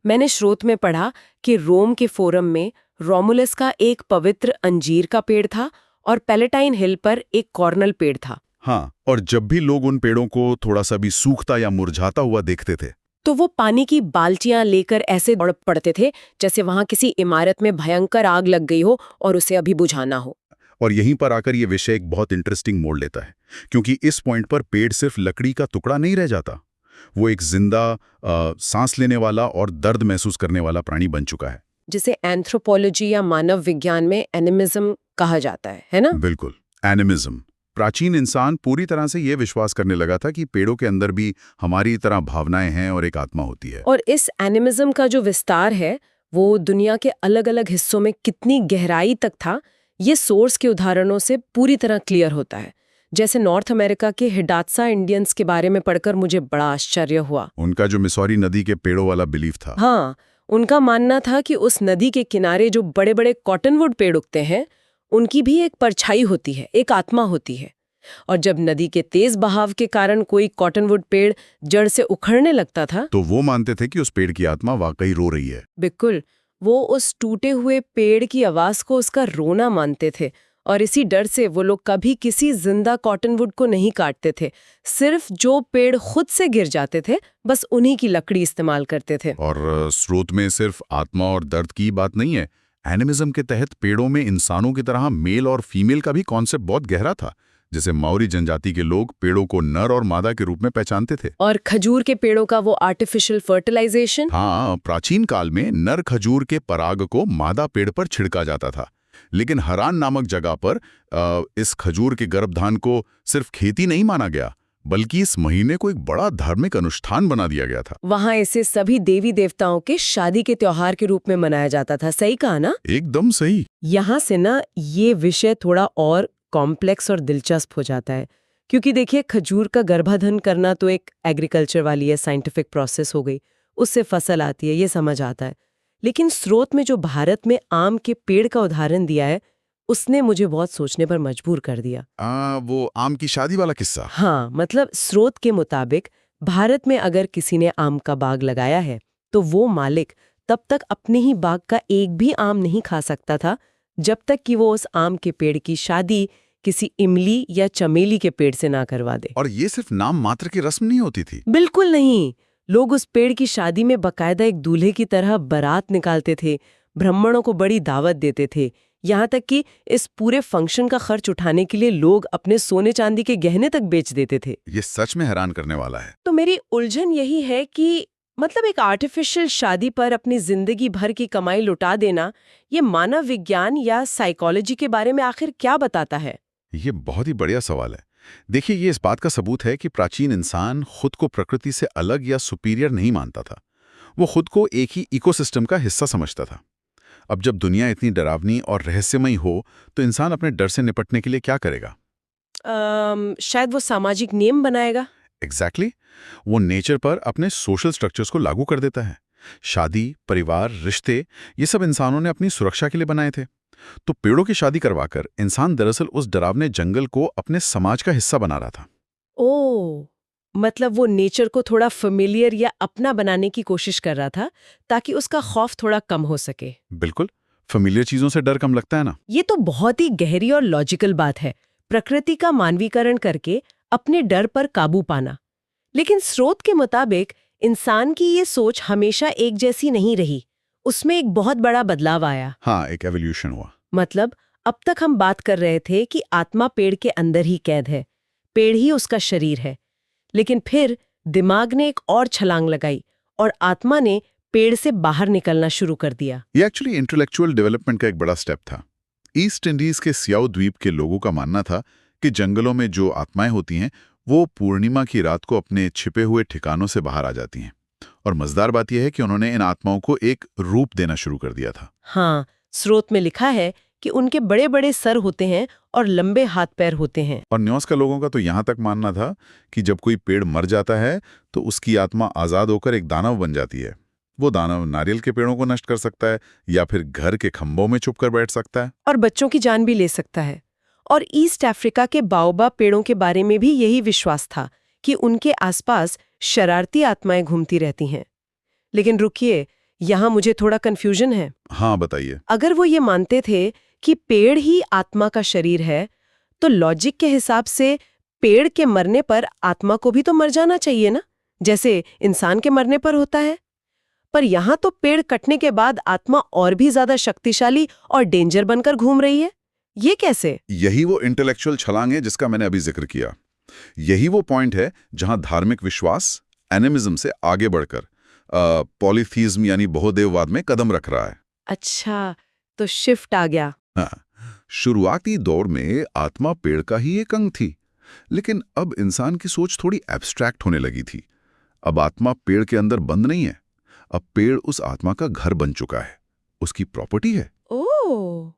मैंने स्रोत में पढ़ा कि रोम के फोरम में रोमुलस का एक पवित्र अंजीर का पेड़ था और पैलेटाइन हिल पर एक कॉर्नल पेड़ था। हाँ, और जब भी लोग उन पेड़ों को थोड़ा सा भी सूखता या मुरझाता हुआ देखते थे तो वो पानी की बाल्टियां लेकर ऐसे दौड़ पड़ते थे जैसे वहां किसी इमारत में भयंकर आग लग गई हो और उसे अभी बुझाना हो। और यहीं पर आकर ये विषय एक बहुत इंटरेस्टिंग मोड़ लेता है, क्योंकि इस पॉइंट पर पेड़ सिर्फ लकड़ी का टुकड़ा नहीं रह जाता, वो एक जिंदा सांस लेने वाला और दर्द महसूस करने वाला प्राणी बन चुका है, जिसे एंथ्रोपोलॉजी या मानव विज्ञान में एनिमिज्म कहा जाता है ना? बिल्कुल, एनिमिज्म। प्राचीन इंसान पूरी तरह से ये विश्वास करने लगा था कि पेड़ों के अंदर भी हमारी तरह भावनाएं हैं और एक आत्मा होती है। और इस एनिमिज्म का जो विस्तार है वो दुनिया के अलग अलग हिस्सों में कितनी गहराई तक था, ये सोर्स के उदाहरणों से पूरी तरह क्लियर होता है। जैसे नॉर्थ अमेरिका के हिडात्सा इंडियंस के बारे में पढ़कर मुझे बड़ा आश्चर्य हुआ। उनका जो मिसौरी नदी के पेड़ों वाला बिलीफ था। हाँ, उनका मानना था कि उस नदी के किनारे जो बड़े बड़े कॉटनवुड पेड़ उगते हैं उनकी भी एक परछाई होती है, एक आत्मा होती है। और जब नदी के तेज बहाव के कारण कोई कॉटनवुड पेड़ जड़ से उखड़ने लगता था तो वो मानते थे कि उस पेड़ की आत्मा वाकई रो रही है। बिल्कुल, वो उस टूटे हुए पेड़ की आवाज को उसका रोना मानते थे और इसी डर से वो लोग कभी किसी जिंदा कॉटनवुड को नहीं काटते थे, सिर्फ जो पेड़ खुद से गिर जाते थे बस उन्हीं की लकड़ी इस्तेमाल करते थे। और स्रोत में सिर्फ आत्मा और दर्द की बात नहीं है, एनिमिज्म के तहत पेड़ों में इंसानों की तरह मेल और फीमेल का भी कॉन्सेप्ट बहुत गहरा था। जैसे माओरी जनजाति के लोग पेड़ों को नर और मादा के रूप में पहचानते थे। और खजूर के पेड़ों का वो आर्टिफिशियल फर्टिलाइजेशन। हाँ, प्राचीन काल में नर खजूर के पराग को मादा पेड़ पर छिड़का जाता था, लेकिन हरान नामक जगह पर इस खजूर के गर्भधान को सिर्फ खेती नहीं माना गया, बल्कि इस महीने को एक बड़ा धार्मिक अनुष्ठान बना दिया गया था। वहाँ इसे सभी देवी देवताओं के शादी के त्योहार के रूप में मनाया जाता था। सही कहा ना? एकदम सही। यहाँ से ना ये विषय थोड़ा और कॉम्प्लेक्स और दिलचस्प हो जाता है, क्योंकि देखिए खजूर का गर्भाधान करना तो एक एग्रीकल्चर वाली है, साइंटिफिक प्रोसेस हो गई, उससे फसल आती है, ये समझ आता है। लेकिन स्रोत में जो भारत में आम के पेड़ का उदाहरण दिया है उसने मुझे बहुत सोचने पर मजबूर कर दिया। वो आम की शादी वाला किस्सा। हाँ, मतलब स्रोत के मुताबिक भारत में अगर किसी ने आम का बाग लगाया है तो वो मालिक तब तक अपने ही बाग का एक भी आम नहीं खा सकता था जब तक कि वो उस आम के पेड़ की शादी किसी इमली या चमेली के पेड़ से ना करवा दे। और ये सिर्फ नाम मात्र की रस्म नहीं होती थी। बिल्कुल नहीं, लोग उस पेड़ की शादी में बकायदा एक दूल्हे की तरह बारात निकालते थे, ब्राह्मणों को बड़ी दावत देते थे, यहाँ तक कि इस पूरे फंक्शन का खर्च उठाने के लिए लोग अपने सोने चांदी के गहने तक बेच देते थे। ये सच में हैरान करने वाला है। तो मेरी उलझन यही है कि मतलब एक आर्टिफिशियल शादी पर अपनी जिंदगी भर की कमाई लुटा देना, ये मानव विज्ञान या साइकोलॉजी के बारे में आखिर क्या बताता है? ये बहुत ही बढ़िया सवाल है। देखिए, ये इस बात का सबूत है कि प्राचीन इंसान खुद को प्रकृति से अलग या सुपीरियर नहीं मानता था। वो खुद को एक ही इकोसिस्टम का हिस्सा समझता था। अब जब दुनिया इतनी डरावनी और रहस्यमयी हो तो इंसान अपने डर से निपटने के लिए क्या करेगा? शायद वो सामाजिक नियम बनाएगा। एग्जैक्टली, वो नेचर पर अपने सोशल स्ट्रक्चर्स को लागू कर देता है। शादी, परिवार, रिश्ते, ये सब इंसानों ने अपनी सुरक्षा के लिए बनाए थे। तो पेड़ों की शादी करवाकर इंसान दरअसल उस डरावने जंगल को अपने समाज का हिस्सा बना रहा था। ओह, मतलब वो नेचर को थोड़ा फेमिलियर या अपना बनाने की कोशिश कर रहा था ताकि उसका खौफ थोड़ा कम हो सके। बिल्कुल, फेमिलियर चीजों से डर कम लगता है ना। ये तो बहुत ही गहरी और लॉजिकल बात है, प्रकृति का मानवीकरण करके अपने डर पर काबू पाना। लेकिन स्रोत के मुताबिक इंसान की ये सोच हमेशा एक जैसी नहीं रही, उसमें एक बहुत बड़ा बदलाव आया। हाँ, एक एवोल्यूशन हुआ। मतलब अब तक हम बात कर रहे थे कि आत्मा पेड़ के अंदर ही कैद है, पेड़ ही उसका शरीर है, लेकिन फिर दिमाग ने एक और छलांग लगाई और आत्मा ने पेड़ से बाहर निकलना शुरू कर दिया। ये एक्चुअली इंटेलेक्चुअल डेवलपमेंट का एक बड़ा स्टेप था। ईस्ट इंडीज के सियाओ द्वीप के लोगों का मानना था कि जंगलों में जो आत्माएं होती हैं वो पूर्णिमा की रात को अपने छिपे हुए ठिकानों से बाहर आ जाती हैं। और मजेदार बात यह है कि उन्होंने इन आत्माओं को एक रूप देना शुरू कर दिया था। हाँ, स्रोत में लिखा है कि उनके बड़े बड़े सर होते हैं और लंबे हाथ पैर होते हैं। और न्योस का लोगों का तो यहाँ तक मानना था कि जब कोई पेड़ मर जाता है तो उसकी आत्मा आजाद होकर एक दानव बन जाती है। वो दानव नारियल के पेड़ों को नष्ट कर सकता है या फिर घर के खंभों में छुपकर बैठ सकता है और बच्चों की जान भी ले सकता है। और ईस्ट अफ्रीका के बाओबा पेड़ों के बारे में भी यही विश्वास था कि उनके आसपास शरारती आत्माएं घूमती रहती हैं। लेकिन रुकिए, यहाँ मुझे थोड़ा कंफ्यूजन है। हाँ, बताइए। अगर वो ये मानते थे कि पेड़ ही आत्मा का शरीर है, तो लॉजिक के हिसाब से पेड़ के मरने पर आत्मा को भी तो मर जाना चाहिए ना, जैसे इंसान के मरने पर होता है। पर यहाँ तो पेड़ कटने के बाद आत्मा और भी ज्यादा शक्तिशाली और डेंजर बनकर घूम रही है। ये कैसे? यही वो इंटेलेक्चुअल छलांग है जिसका मैंने अभी जिक्र किया। यही वो पॉइंट है जहां धार्मिक विश्वास एनिमिज्म से आगे बढ़कर पॉलीथीज्म यानी बहुदेववाद में कदम रख रहा है। अच्छा, तो शिफ्ट आ गया। हाँ, शुरुआती दौर में आत्मा पेड़ का ही एक अंग थी, लेकिन अब इंसान की सोच थोड़ी एब्स्ट्रैक्ट होने लगी थी। अब आत्मा पेड़ के अंदर बंद नहीं है, अब पेड़ उस आत्मा का घर बन चुका है, उसकी प्रॉपर्टी है। ओह,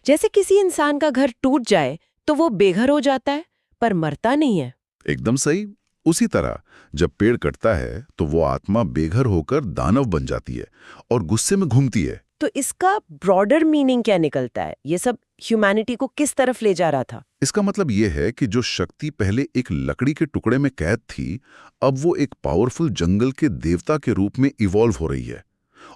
जैसे किसी इंसान का घर टूट जाए तो वो बेघर हो जाता है पर मरता नहीं है। एकदम सही। उसी तरह जब पेड़ कटता है तो वो आत्मा बेघर होकर दानव बन जाती है और गुस्से में घूमती है। तो इसका ब्रॉडर मीनिंग क्या निकलता है? ये सब ह्यूमैनिटी को किस तरफ ले जा रहा था? इसका मतलब ये है कि जो शक्ति पहले एक लकड़ी के टुकड़े में कैद थी, अब वो एक पावरफुल जंगल के देवता के रूप में इवॉल्व हो रही है।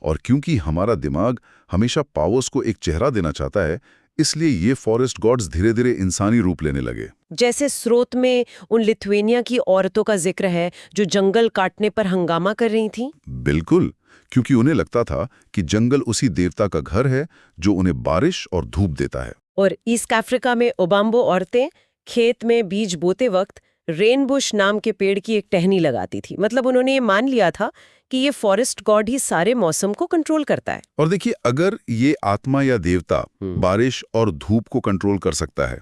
और क्योंकि हमारा दिमाग हमेशा पावर्स को एक चेहरा देना चाहता है, इसलिए ये फॉरेस्ट गॉड्स धीरे धीरे इंसानी रूप लेने लगे। जैसे स्रोत में उन लिथुएनिया की औरतों का जिक्र है जो जंगल काटने पर हंगामा कर रही थीं। बिल्कुल, क्योंकि उन्हें लगता था कि जंगल उसी देवता का घर है जो उन्हें बारिश और धूप देता है। और ईस्ट अफ्रीका में ओबाम्बो औरतें खेत में बीज बोते वक्त रेनबुश नाम के पेड़ की एक टहनी लगाती थी। मतलब उन्होंने ये मान लिया था कि ये फॉरेस्ट गॉड ही सारे मौसम को कंट्रोल करता है। और देखिए, अगर ये आत्मा या देवता बारिश और धूप को कंट्रोल कर सकता है,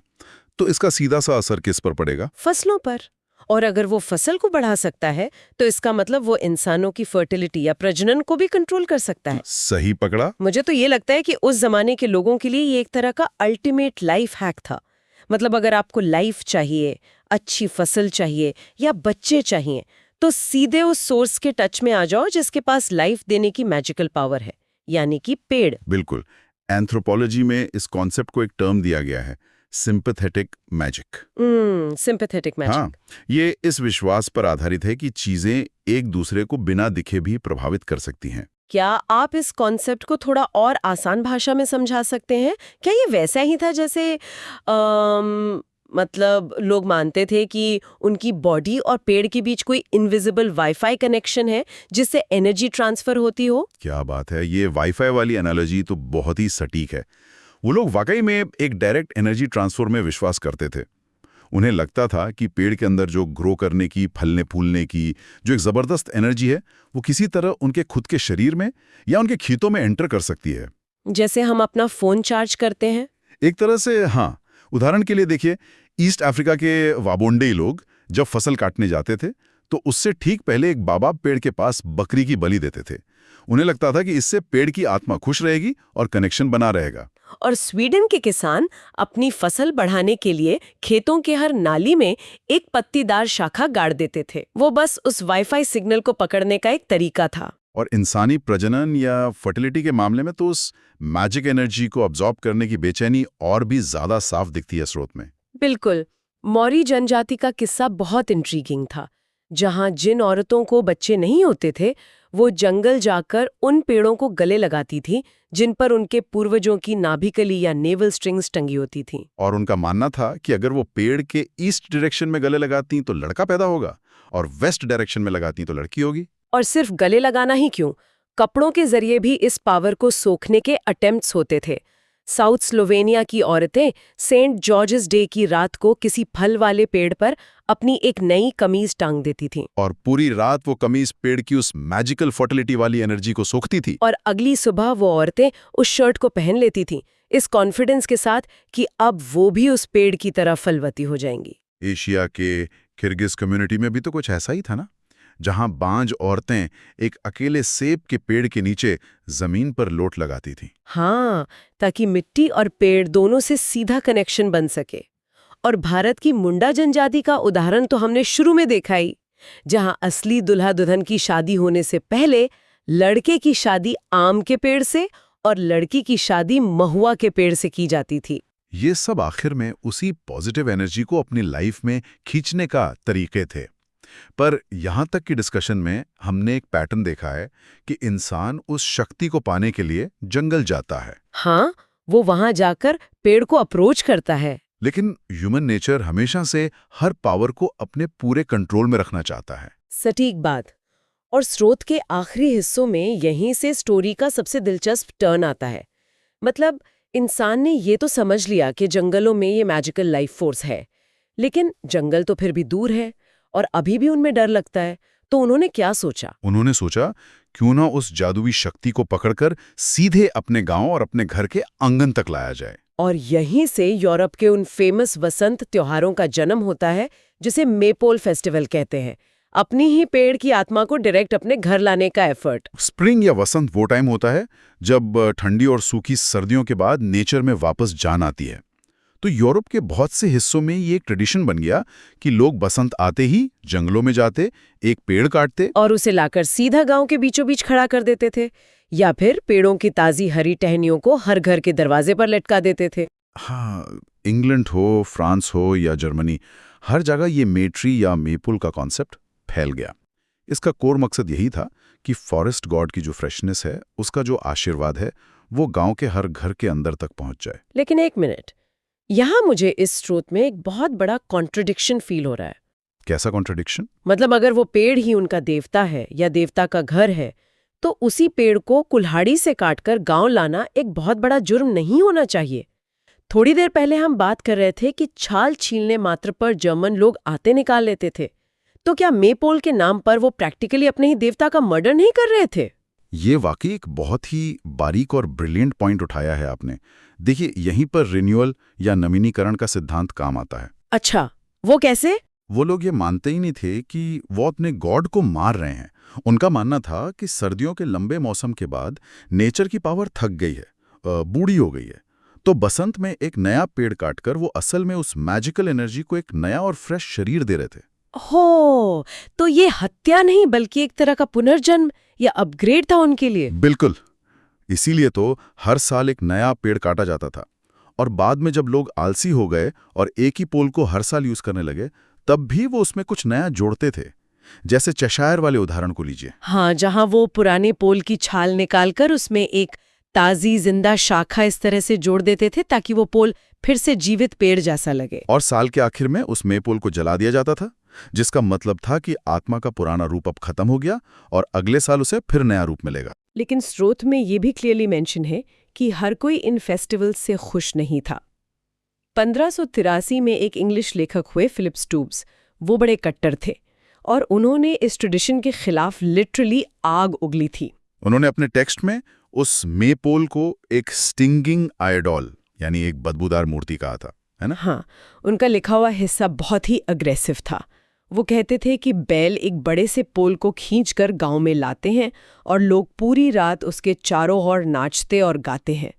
तो इसका सीधा सा असर किस पर पड़ेगा? फसलों पर। और अगर वो फसल को बढ़ा सकता है तो इसका मतलब वो इंसानों की फर्टिलिटी या प्रजनन को भी कंट्रोल कर सकता है। सही पकड़ा। मुझे तो ये लगता है कि उस जमाने के लोगों के लिए ये एक तरह का अल्टीमेट लाइफ हैक था। मतलब अगर आपको लाइफ चाहिए, अच्छी फसल चाहिए या बच्चे चाहिए, तो सीधे उस सोर्स के टच में आ जाओ जिसके पास लाइफ देने की मैजिकल पावर है, यानी कि पेड़। बिल्कुल। एंथ्रोपोलॉजी में इस कॉन्सेप्ट को एक टर्म दिया गया है, सिंपैथेटिक मैजिक। Sympathetic magic. हाँ, ये इस विश्वास पर आधारित है कि चीजें एक दूसरे को बिना दिखे भी प्रभावित कर सकती हैं। क्या आप इस कॉन्सेप्ट को थोड़ा और आसान भाषा में समझा सकते हैं? क्या ये वैसा ही था जैसे मतलब लोग मानते थे कि उनकी बॉडी और पेड़ के बीच कोई इनविजिबल वाईफाई कनेक्शन है जिससे एनर्जी ट्रांसफर होती हो? क्या बात है, ये वाईफाई वाली एनालॉजी तो बहुत ही सटीक है। वो लोग वाकई में एक डायरेक्ट एनर्जी ट्रांसफर में विश्वास करते थे। उन्हें लगता था कि पेड़ के अंदर जो ग्रो करने की, फलने फूलने की जो एक जबरदस्त एनर्जी है, वो किसी तरह उनके खुद के शरीर में या उनके खेतों में एंटर कर सकती है। जैसे हम अपना फोन चार्ज करते हैं। एक तरह से हाँ। उदाहरण के लिए देखिए, ईस्ट अफ्रीका के वाबोंडे लोग जब फसल काटने जाते थे तो उससे ठीक पहले एक बाबा पेड़ के पास बकरी की बलि देते थे। उन्हें लगता था कि इससे पेड़ की आत्मा खुश रहेगी और कनेक्शन बना रहेगा। और स्वीडन के किसान अपनी फसल बढ़ाने के लिए खेतों के हर नाली में एक पत्तीदार शाखा गाड़ देते थे। वो बस उस वाईफाई सिग्नल को पकड़ने का एक तरीका था। और इंसानी प्रजनन या फर्टिलिटी के मामले में तो उस मैजिक एनर्जी को अब्जॉर्ब करने की बेचैनी और भी ज्यादा साफ दिखती है स्रोत में। बिल्कुल। मौरी जनजाति का किस्सा बहुत इंट्रीगिंग था, जहां जिन औरतों को बच्चे नहीं होते थे वो जंगल जाकर उन पेड़ों को गले लगाती थी जिन पर उनके पूर्वजों की नाभिकली या नेवल स्ट्रिंग्स टंगी होती थी। और उनका मानना था कि अगर वो पेड़ के ईस्ट डायरेक्शन में गले लगाती तो लड़का पैदा होगा और वेस्ट डायरेक्शन में लगाती तो लड़की होगी। और सिर्फ गले लगाना ही क्यों, कपड़ों के जरिए भी इस पावर को सोखने के अटेम्प्ट्स होते थे। साउथ स्लोवेनिया की औरतें सेंट जॉर्जेस डे की रात को किसी फल वाले पेड़ पर अपनी एक नई कमीज टांग देती थीं। और पूरी रात वो कमीज पेड़ की उस मैजिकल फर्टिलिटी वाली एनर्जी को सोखती थी। और अगली सुबह वो औरतें उस शर्ट को पहन लेती थीं, इस कॉन्फिडेंस के साथ कि अब वो भी उस पेड़ की तरह फलवती हो जाएंगी। एशिया के किर्गिज कम्युनिटी में भी तो कुछ ऐसा ही था ना, जहां बांझ औरतें एक अकेले सेब के पेड़ के नीचे जमीन पर लोट लगाती थीं। हाँ, ताकि मिट्टी और पेड़ दोनों से सीधा कनेक्शन बन सके। और भारत की मुंडा जनजाति का उदाहरण तो हमने शुरू में देखा ही, जहां असली दुल्हा दुल्हन की शादी होने से पहले लड़के की शादी आम के पेड़ से और लड़की की शादी महुआ के पेड़ से की जाती थी। ये सब आखिर में उसी पॉजिटिव एनर्जी को अपनी लाइफ में खींचने का तरीके थे। पर यहाँ तक की डिस्कशन में हमने एक पैटर्न देखा है कि इंसान उस शक्ति को पाने के लिए जंगल जाता है, हाँ, वो वहां जाकर पेड़ को अप्रोच करता है। लेकिन ह्यूमन नेचर हमेशा से हर पावर को अपने पूरे कंट्रोल में रखना चाहता है। सटीक बात। और स्रोत के आखिरी हिस्सों में यहीं से स्टोरी का सबसे दिलचस्प टर्न आता है। मतलब इंसान ने ये तो समझ लिया कि जंगलों में ये मैजिकल लाइफ फोर्स है, लेकिन जंगल तो फिर भी दूर है और अभी भी उनमें डर लगता है। तो उन्होंने क्या सोचा? उन्होंने सोचा क्यों ना उस जादुई शक्ति को पकड़कर सीधे अपने गांव और अपने घर के आंगन तक लाया जाए। और यहीं से यूरोप के उन फेमस वसंत त्योहारों का जन्म होता है जिसे मेपोल फेस्टिवल कहते हैं। अपनी ही पेड़ की आत्मा को डायरेक्ट अपने घर लाने का एफर्ट। स्प्रिंग या वसंत वो टाइम होता है जब ठंडी और सूखी सर्दियों के बाद नेचर में वापस जान आती है। तो यूरोप के बहुत से हिस्सों में ये एक ट्रेडिशन बन गया कि लोग बसंत आते ही जंगलों में जाते, एक पेड़ काटते और उसे लाकर सीधा गांव के बीचों बीच खड़ा कर देते थे, या फिर पेड़ों की ताजी हरी टहनियों को हर घर के दरवाजे पर लटका देते थे। हाँ, इंग्लैंड हो, फ्रांस हो या जर्मनी, हर जगह ये मेट्री या मेपुल का कॉन्सेप्ट फैल गया। इसका कोर मकसद यही था कि फॉरेस्ट गॉड की जो फ्रेशनेस है, उसका जो आशीर्वाद है, वो गांव के हर घर के अंदर तक पहुंच जाए। लेकिन एक मिनट, यहाँ मुझे इस स्रोत में एक बहुत बड़ा कॉन्ट्रडिक्शन फील हो रहा है। कैसा कॉन्ट्रडिक्शन? मतलब अगर वो पेड़ ही उनका देवता है या देवता का घर है, तो उसी पेड़ को कुल्हाड़ी से काटकर गांव लाना एक बहुत बड़ा जुर्म नहीं होना चाहिए। थोड़ी देर पहले हम बात कर रहे थे कि छाल छीलने मात्र पर जर्मन लोग आते निकाल लेते थे। तो क्या मेपोल के नाम पर वो प्रैक्टिकली अपने ही देवता का मर्डर नहीं कर रहे थे? ये वाकई एक बहुत ही बारीक और ब्रिलियंट पॉइंट उठाया है आपने। देखिए, यहीं पर रिन्यूअल या नवीनीकरण का सिद्धांत काम आता है। अच्छा, वो कैसे? वो लोग ये मानते ही नहीं थे कि वो अपने गॉड को मार रहे हैं। उनका मानना था कि सर्दियों के लंबे मौसम के बाद नेचर की पावर थक गई है, बूढ़ी हो गई है। तो बसंत में एक नया पेड़ काटकर वो असल में उस मैजिकल एनर्जी को एक नया और फ्रेश शरीर दे रहे थे। हो, तो ये हत्या नहीं बल्कि एक तरह का पुनर्जन्म या अपग्रेड था उनके लिए। बिल्कुल। इसीलिए तो हर साल एक नया पेड़ काटा जाता था। और बाद में जब लोग आलसी हो गए और एक ही पोल को हर साल यूज करने लगे, तब भी वो उसमें कुछ नया जोड़ते थे। जैसे चेशायर वाले उदाहरण को लीजिए। हाँ, जहां वो पुराने पोल की छाल निकालकर उसमें एक ताजी जिंदा शाखा इस तरह से जोड़ देते थे ताकि वो पोल फिर से जीवित पेड़ जैसा लगे। और साल के आखिर में उस मेपोल को जला दिया जाता था, जिसका मतलब था कि आत्मा का पुराना रूप अब खत्म हो गया और अगले साल उसे फिर नया रूप मिलेगा। लेकिन स्रोत में ये भी क्लियरली मेंशन है कि हर कोई इन फेस्टिवल्स से खुश नहीं था। 1583 में एक इंग्लिश लेखक हुए फिलिप स्टूब्स, वो बड़े कट्टर थे और उन्होंने इस ट्रेडिशन के खिलाफ लिटरली आग उगली थी। उन्होंने अपने टेक्स्ट में उस मेपोल को एक स्टिंगिंग आइडॉल यानी एक बदबूदार मूर्ति कहा था, है ना? हाँ, उनका लिखा हुआ हिस्सा बहुत ही अग्रेसिव था। वो कहते थे कि बैल एक बड़े से पोल को खींचकर गांव में लाते हैं और लोग पूरी रात उसके चारों ओर नाचते और गाते हैं।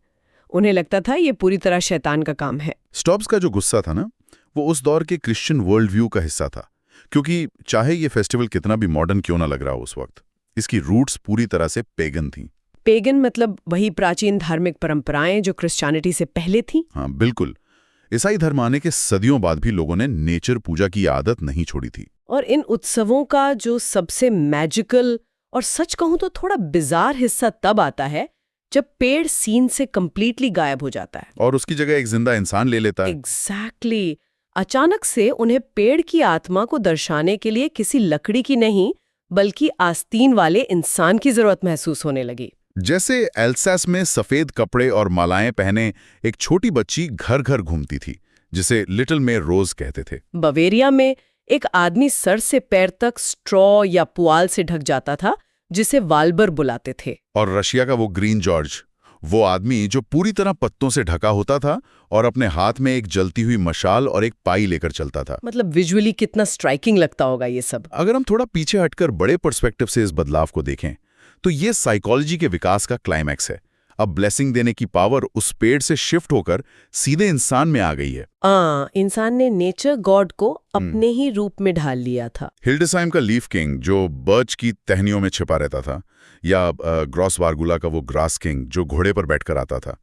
उन्हें लगता था ये पूरी तरह शैतान का काम है। स्टॉब्स का जो गुस्सा था ना, वो उस दौर के क्रिश्चियन वर्ल्ड व्यू का हिस्सा था, क्योंकि चाहे ये फेस्टिवल कितना भी मॉडर्न क्यों ना लग रहा हो उस वक्त, इसकी रूट्स पूरी तरह से पेगन थीं। पेगन मतलब वही प्राचीन धार्मिक परंपराएं जो क्रिश्चियनिटी से पहले थीं। हाँ, बिल्कुल। ईसाई धर्म आने के सदियों बाद भी लोगों ने नेचर पूजा की आदत नहीं छोड़ी थी। और इन उत्सवों का जो सबसे मैजिकल और सच कहूं तो थोड़ा बिजार हिस्सा तब आता है जब पेड़ सीन से कंप्लीटली गायब हो जाता है और उसकी जगह एक जिंदा इंसान ले लेता है। एग्जैक्टली। अचानक से उन्हें पेड़ की आत्मा को दर्शाने के लिए किसी लकड़ी की नहीं बल्कि आस्तीन वाले इंसान की जरूरत महसूस होने लगी। जैसे एल्सास में सफेद कपड़े और मालाएं पहने एक छोटी बच्ची घर घर घूमती थी, जिसे लिटिल मे रोज कहते थे। बवेरिया में एक आदमी सर से पैर तक स्ट्रॉ या पुआल से ढक जाता था, जिसे वाल्बर बुलाते थे। और रशिया का वो ग्रीन जॉर्ज, वो आदमी जो पूरी तरह पत्तों से ढका होता था और अपने हाथ में एक जलती हुई मशाल और एक पाई लेकर चलता था। मतलब विजुअली कितना स्ट्राइकिंग लगता होगा ये सब। अगर हम थोड़ा पीछे हटकर बड़े पर्सपेक्टिव से इस बदलाव को देखें, तो ये साइकोलॉजी के विकास का क्लाइमैक्स है। अब ब्लेसिंग देने की पावर उस पेड़ से शिफ्ट होकर सीधे इंसान में आ गई है। इंसान ने नेचर गॉड को अपने ही रूप में ढाल लिया था। हिल्डेसाइम का लीफ किंग जो बर्च की टहनियों में छिपा रहता था, या ग्रॉसवार्गुला का वो ग्रास किंग जो घोड़े पर बैठकर आता था,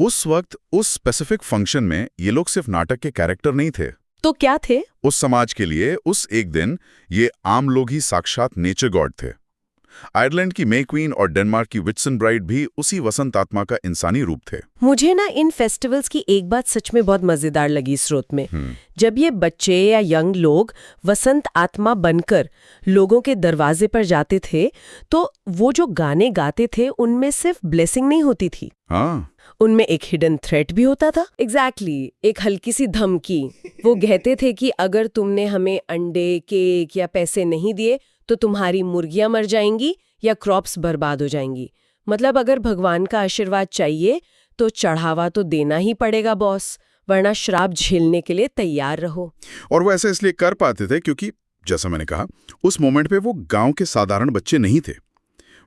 उस वक्त उस स्पेसिफिक फंक्शन में ये लोग सिर्फ नाटक के कैरेक्टर नहीं थे, तो क्या थे? उस समाज के लिए उस एक दिन ये आम लोग ही साक्षात नेचर गॉड थे। आयरलैंड की मे क्वीन और डेनमार्क की विटसन ब्राइड भी उसी वसंत आत्मा का इंसानी रूप थे। मुझे ना इन फेस्टिवल्स की एक बात सच में बहुत मजेदार लगी स्रोत में। जब ये बच्चे या यंग लोग वसंत आत्मा बनकर लोगों के दरवाजे पर जाते थे, तो वो जो गाने गाते थे उनमें सिर्फ ब्लेसिंग नहीं होती थी, हाँ, उनमें एक हिडन थ्रेट भी होता था। एग्जैक्टली, एक हल्की सी धमकी। वो कहते थे कि अगर तुमने हमें अंडे, केक या पैसे नहीं दिए तो तुम्हारी मुर्गियां मर जाएंगी या क्रॉप्स बर्बाद हो जाएंगी। मतलब अगर भगवान का आशीर्वाद चाहिए तो चढ़ावा तो देना ही पड़ेगा बॉस, वरना श्राप झेलने के लिए तैयार रहो। और वो ऐसे इसलिए कर पाते थे क्योंकि जैसा मैंने कहा, उस मोमेंट पे वो गांव के साधारण बच्चे नहीं थे,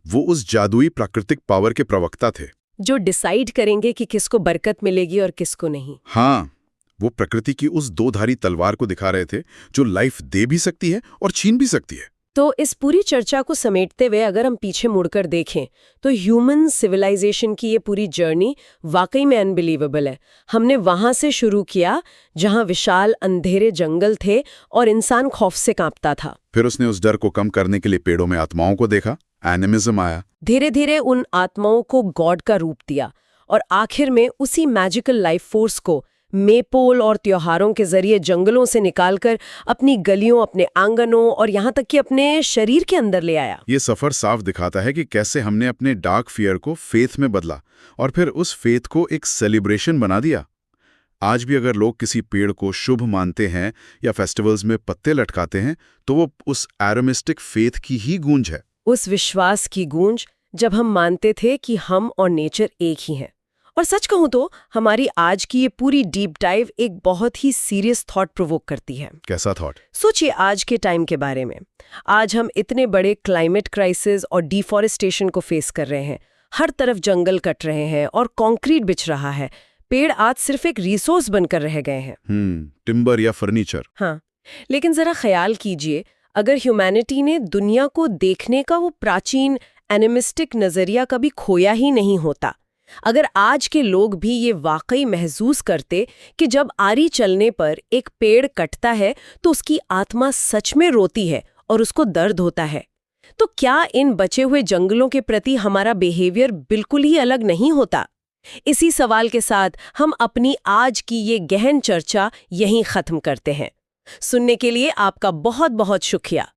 वो उस जादुई प्राकृतिक पावर के प्रवक्ता थे जो डिसाइड करेंगे कि किसको बरकत मिलेगी और किसको नहीं। हाँ, वो प्रकृति की उस दो-धारी तलवार को दिखा रहे थे जो लाइफ दे भी सकती है और छीन भी सकती है। तो इस पूरी चर्चा को समेटते हुए अगर हम पीछे मुड़कर देखें तो ह्यूमन सिविलाइजेशन की ये पूरी जर्नी वाकई में अनबिलीवेबल है। हमने वहां से शुरू किया जहां विशाल अंधेरे जंगल थे और इंसान खौफ से कांपता था। फिर उसने उस डर को कम करने के लिए पेड़ों में आत्माओं को देखा, एनिमिज्म आया। धीरे धीरे उन आत्माओं को गॉड का रूप दिया और आखिर में उसी मैजिकल लाइफ फोर्स को मेपोल और त्योहारों के जरिए जंगलों से निकालकर अपनी गलियों, अपने आंगनों और यहाँ तक कि अपने शरीर के अंदर ले आया। ये सफर साफ दिखाता है कि कैसे हमने अपने डार्क फियर को फेथ में बदला और फिर उस फेथ को एक सेलिब्रेशन बना दिया। आज भी अगर लोग किसी पेड़ को शुभ मानते हैं या फेस्टिवल्स में पत्ते लटकाते हैं तो वो उस एरोमिस्टिक फेथ की ही गूंज है, उस विश्वास की गूंज जब हम मानते थे कि हम और नेचर एक ही हैं। और सच कहूं तो हमारी आज की ये पूरी डीप डाइव एक बहुत ही सीरियस थॉट प्रोवोक करती है। कैसा थॉट? सोचिए आज के टाइम के बारे में। आज हम इतने बड़े क्लाइमेट क्राइसिस और डिफॉरेस्टेशन को फेस कर रहे हैं। हर तरफ जंगल कट रहे हैं और कंक्रीट बिछ रहा है। पेड़ आज सिर्फ एक रिसोर्स बनकर रह गए हैं। टिम्बर या फर्नीचर। हाँ, लेकिन जरा ख्याल कीजिए, अगर ह्यूमैनिटी ने दुनिया को देखने का वो प्राचीन एनिमिस्टिक नजरिया कभी खोया ही नहीं होता, अगर आज के लोग भी ये वाकई महसूस करते कि जब आरी चलने पर एक पेड़ कटता है तो उसकी आत्मा सच में रोती है और उसको दर्द होता है, तो क्या इन बचे हुए जंगलों के प्रति हमारा बिहेवियर बिल्कुल ही अलग नहीं होता? इसी सवाल के साथ हम अपनी आज की ये गहन चर्चा यहीं खत्म करते हैं। सुनने के लिए आपका बहुत बहुत शुक्रिया।